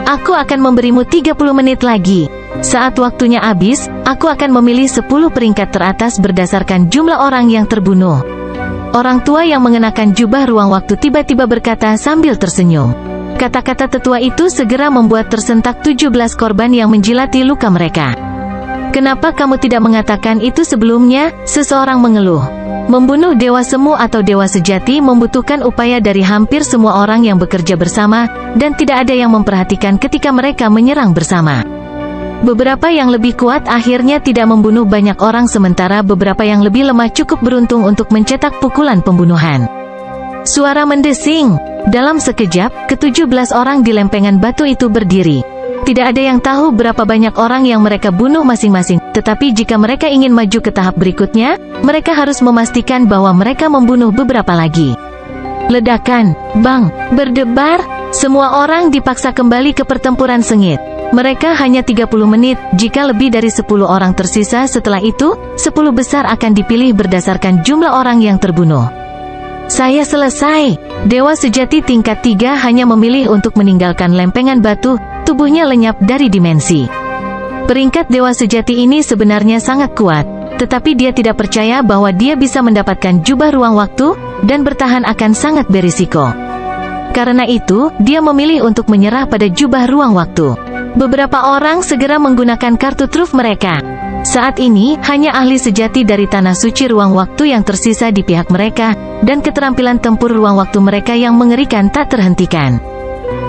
Aku akan memberimu 30 menit lagi. Saat waktunya habis, aku akan memilih 10 peringkat teratas berdasarkan jumlah orang yang terbunuh. Orang tua yang mengenakan jubah ruang waktu tiba-tiba berkata sambil tersenyum. Kata-kata tetua itu segera membuat tersentak 17 korban yang menjilati luka mereka. Kenapa kamu tidak mengatakan itu sebelumnya? Seseorang mengeluh. Membunuh Dewa Semu atau Dewa Sejati membutuhkan upaya dari hampir semua orang yang bekerja bersama, dan tidak ada yang memperhatikan ketika mereka menyerang bersama. Beberapa yang lebih kuat akhirnya tidak membunuh banyak orang sementara beberapa yang lebih lemah cukup beruntung untuk mencetak pukulan pembunuhan. Suara mendesing. Dalam sekejap, ke-17 orang di lempengan batu itu berdiri. Tidak ada yang tahu berapa banyak orang yang mereka bunuh masing-masing, tetapi jika mereka ingin maju ke tahap berikutnya, mereka harus memastikan bahwa mereka membunuh beberapa lagi. Ledakan, bang, berdebar, semua orang dipaksa kembali ke pertempuran sengit. Mereka hanya 30 menit, jika lebih dari 10 orang tersisa setelah itu, 10 besar akan dipilih berdasarkan jumlah orang yang terbunuh. Saya selesai. Dewa Sejati tingkat 3 hanya memilih untuk meninggalkan lempengan batu, tubuhnya lenyap dari dimensi. Peringkat Dewa Sejati ini sebenarnya sangat kuat, tetapi dia tidak percaya bahwa dia bisa mendapatkan jubah ruang waktu, dan bertahan akan sangat berisiko. Karena itu, dia memilih untuk menyerah pada jubah ruang waktu. Beberapa orang segera menggunakan kartu truf mereka. Saat ini, hanya ahli sejati dari Tanah Suci Ruang Waktu yang tersisa di pihak mereka, dan keterampilan tempur ruang waktu mereka yang mengerikan tak terhentikan.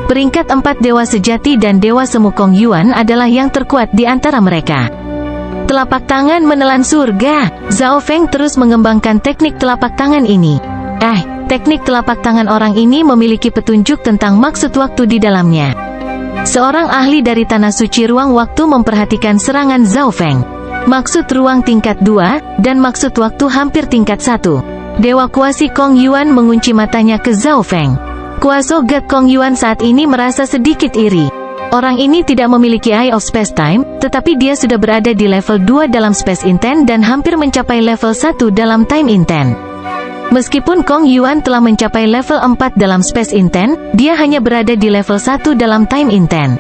Peringkat 4 Dewa Sejati dan Dewa Semu Kong Yuan adalah yang terkuat di antara mereka. Telapak tangan menelan surga. Zhao Feng terus mengembangkan teknik telapak tangan ini. Teknik telapak tangan orang ini memiliki petunjuk tentang maksud waktu di dalamnya. Seorang ahli dari Tanah Suci Ruang Waktu memperhatikan serangan Zhao Feng. Maksud ruang tingkat 2, dan maksud waktu hampir tingkat 1. Dewa Kuasi Kong Yuan mengunci matanya ke Zhao Feng. Kuasa God Kong Yuan saat ini merasa sedikit iri. Orang ini tidak memiliki Eye of Space Time, tetapi dia sudah berada di level 2 dalam Space Intent dan hampir mencapai level 1 dalam Time Intent. Meskipun Kong Yuan telah mencapai level 4 dalam Space Intent, dia hanya berada di level 1 dalam Time Intent.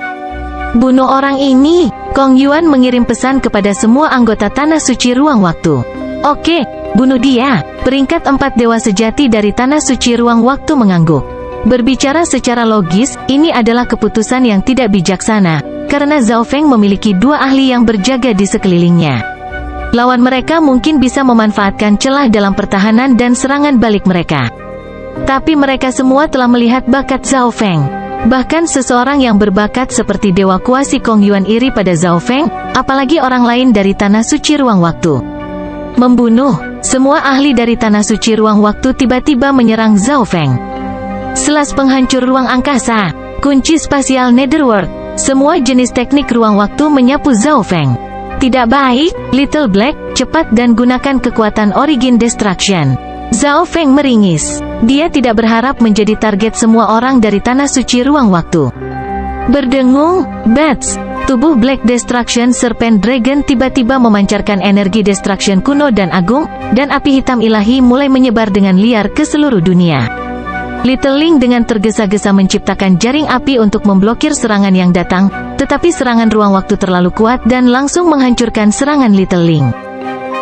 Bunuh orang ini. Kong Yuan mengirim pesan kepada semua anggota Tanah Suci Ruang Waktu. Oke, bunuh dia. Peringkat 4 dewa sejati dari Tanah Suci Ruang Waktu mengangguk. Berbicara secara logis, ini adalah keputusan yang tidak bijaksana, karena Zhao Feng memiliki 2 ahli yang berjaga di sekelilingnya. Lawan mereka mungkin bisa memanfaatkan celah dalam pertahanan dan serangan balik mereka. Tapi mereka semua telah melihat bakat Zhao Feng. Bahkan seseorang yang berbakat seperti Dewa Kuasi Kong Yuan iri pada Zhao Feng, apalagi orang lain dari Tanah Suci Ruang Waktu. Membunuh. Semua ahli dari Tanah Suci Ruang Waktu tiba-tiba menyerang Zhao Feng. Selas penghancur ruang angkasa. Kunci spasial Netherworld. Semua jenis teknik ruang waktu menyapu Zhao Feng. Tidak baik, Little Black, cepat dan gunakan kekuatan Origin Destruction. Zhao Feng meringis. Dia tidak berharap menjadi target semua orang dari Tanah Suci Ruang Waktu. Berdengung, Bats. Tubuh Black Destruction Serpent Dragon tiba-tiba memancarkan energi destruction kuno dan agung, dan api hitam ilahi mulai menyebar dengan liar ke seluruh dunia. Little Link dengan tergesa-gesa menciptakan jaring api untuk memblokir serangan yang datang, tetapi serangan ruang waktu terlalu kuat dan langsung menghancurkan serangan Little Link.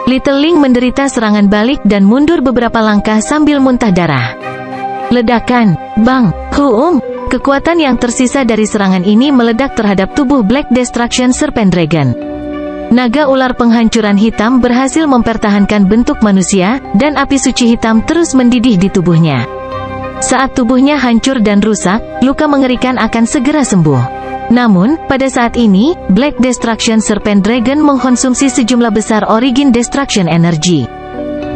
Little Link menderita serangan balik dan mundur beberapa langkah sambil muntah darah. Ledakan, bang, huum. Kekuatan yang tersisa dari serangan ini meledak terhadap tubuh Black Destruction Serpent Dragon. Naga ular penghancuran hitam berhasil mempertahankan bentuk manusia, dan api suci hitam terus mendidih di tubuhnya. Saat tubuhnya hancur dan rusak, luka mengerikan akan segera sembuh. Namun, pada saat ini, Black Destruction Serpent Dragon mengkonsumsi sejumlah besar Origin Destruction Energy.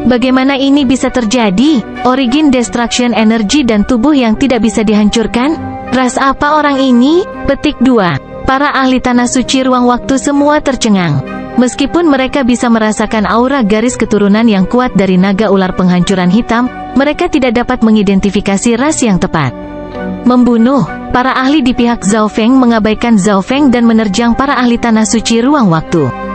Bagaimana ini bisa terjadi? Origin Destruction Energy dan tubuh yang tidak bisa dihancurkan? Ras apa orang ini? Petik 2. Para ahli Tanah Suci Ruang Waktu semua tercengang. Meskipun mereka bisa merasakan aura garis keturunan yang kuat dari naga ular penghancuran hitam, mereka tidak dapat mengidentifikasi ras yang tepat. Membunuh. Para ahli di pihak Zhao Feng mengabaikan Zhao Feng dan menerjang para ahli Tanah Suci Ruang Waktu.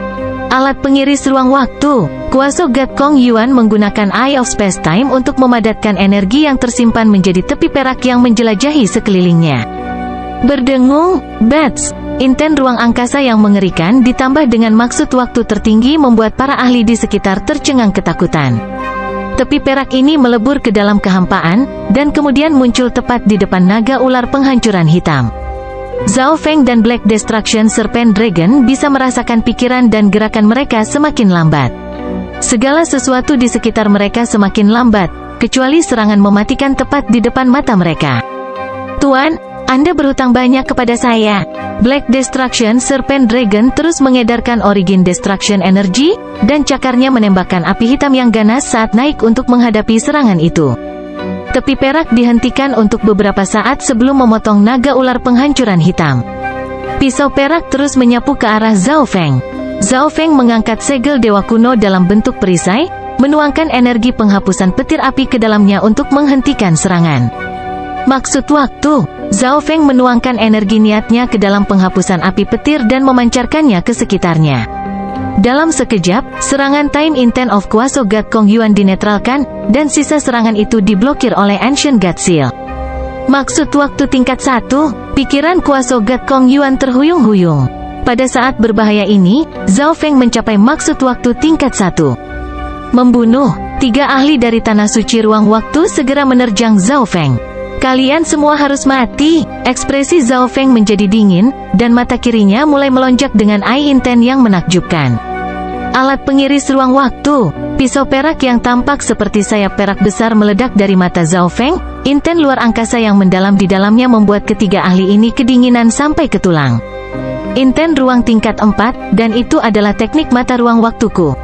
Alat pengiris ruang waktu. Kuasa God Kong Yuan menggunakan Eye of Space Time untuk memadatkan energi yang tersimpan menjadi tepi perak yang menjelajahi sekelilingnya. Berdengung, Bats. Inten ruang angkasa yang mengerikan ditambah dengan maksud waktu tertinggi membuat para ahli di sekitar tercengang ketakutan. Tepi perak ini melebur ke dalam kehampaan, dan kemudian muncul tepat di depan naga ular penghancuran hitam. Zhao Feng dan Black Destruction Serpent Dragon bisa merasakan pikiran dan gerakan mereka semakin lambat. Segala sesuatu di sekitar mereka semakin lambat, kecuali serangan mematikan tepat di depan mata mereka. Tuan, Anda berhutang banyak kepada saya. Black Destruction Serpent Dragon terus mengedarkan Origin Destruction Energy, dan cakarnya menembakkan api hitam yang ganas saat naik untuk menghadapi serangan itu. Tepi perak dihentikan untuk beberapa saat sebelum memotong naga ular penghancuran hitam. Pisau perak terus menyapu ke arah Zhao Feng. Zhao Feng mengangkat segel dewa kuno dalam bentuk perisai, menuangkan energi penghapusan petir api ke dalamnya untuk menghentikan serangan. Maksud waktu. Zhao Feng menuangkan energi niatnya ke dalam penghapusan api petir dan memancarkannya ke sekitarnya. Dalam sekejap, serangan Time Intent of Kuasa God Kong Yuan dinetralkan, dan sisa serangan itu diblokir oleh Ancient God Seal. Maksud waktu tingkat 1, pikiran Kuasa God Kong Yuan terhuyung-huyung. Pada saat berbahaya ini, Zhao Feng mencapai maksud waktu tingkat 1. Membunuh. 3 ahli dari Tanah Suci Ruang Waktu segera menerjang Zhao Feng. Kalian semua harus mati. Ekspresi Zhao Feng menjadi dingin, dan mata kirinya mulai melonjak dengan eye intent yang menakjubkan. Alat pengiris ruang waktu. Pisau perak yang tampak seperti sayap perak besar meledak dari mata Zhao Feng. Intent luar angkasa yang mendalam di dalamnya membuat ketiga ahli ini kedinginan sampai ke tulang. Inten ruang tingkat 4, dan itu adalah teknik mata ruang waktuku.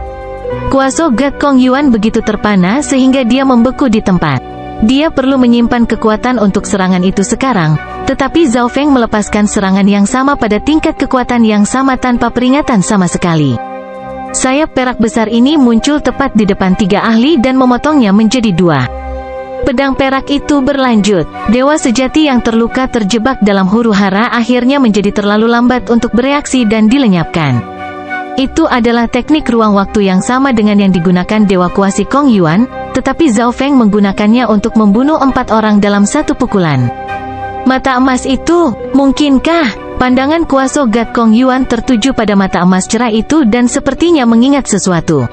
Kuaso Gatkong Yuan begitu terpana sehingga dia membeku di tempat. Dia perlu menyimpan kekuatan untuk serangan itu sekarang, tetapi Zhao Feng melepaskan serangan yang sama pada tingkat kekuatan yang sama tanpa peringatan sama sekali. Sayap perak besar ini muncul tepat di depan 3 ahli dan memotongnya menjadi 2. Pedang perak itu berlanjut. Dewa sejati yang terluka terjebak dalam huru-hara akhirnya menjadi terlalu lambat untuk bereaksi dan dilenyapkan. Itu adalah teknik ruang waktu yang sama dengan yang digunakan Dewa Kuasi Kong Yuan, tetapi Zhao Feng menggunakannya untuk membunuh 4 orang dalam satu pukulan. Mata emas itu, mungkinkah? Pandangan Kuaso Gatkong Yuan tertuju pada mata emas cerah itu dan sepertinya mengingat sesuatu.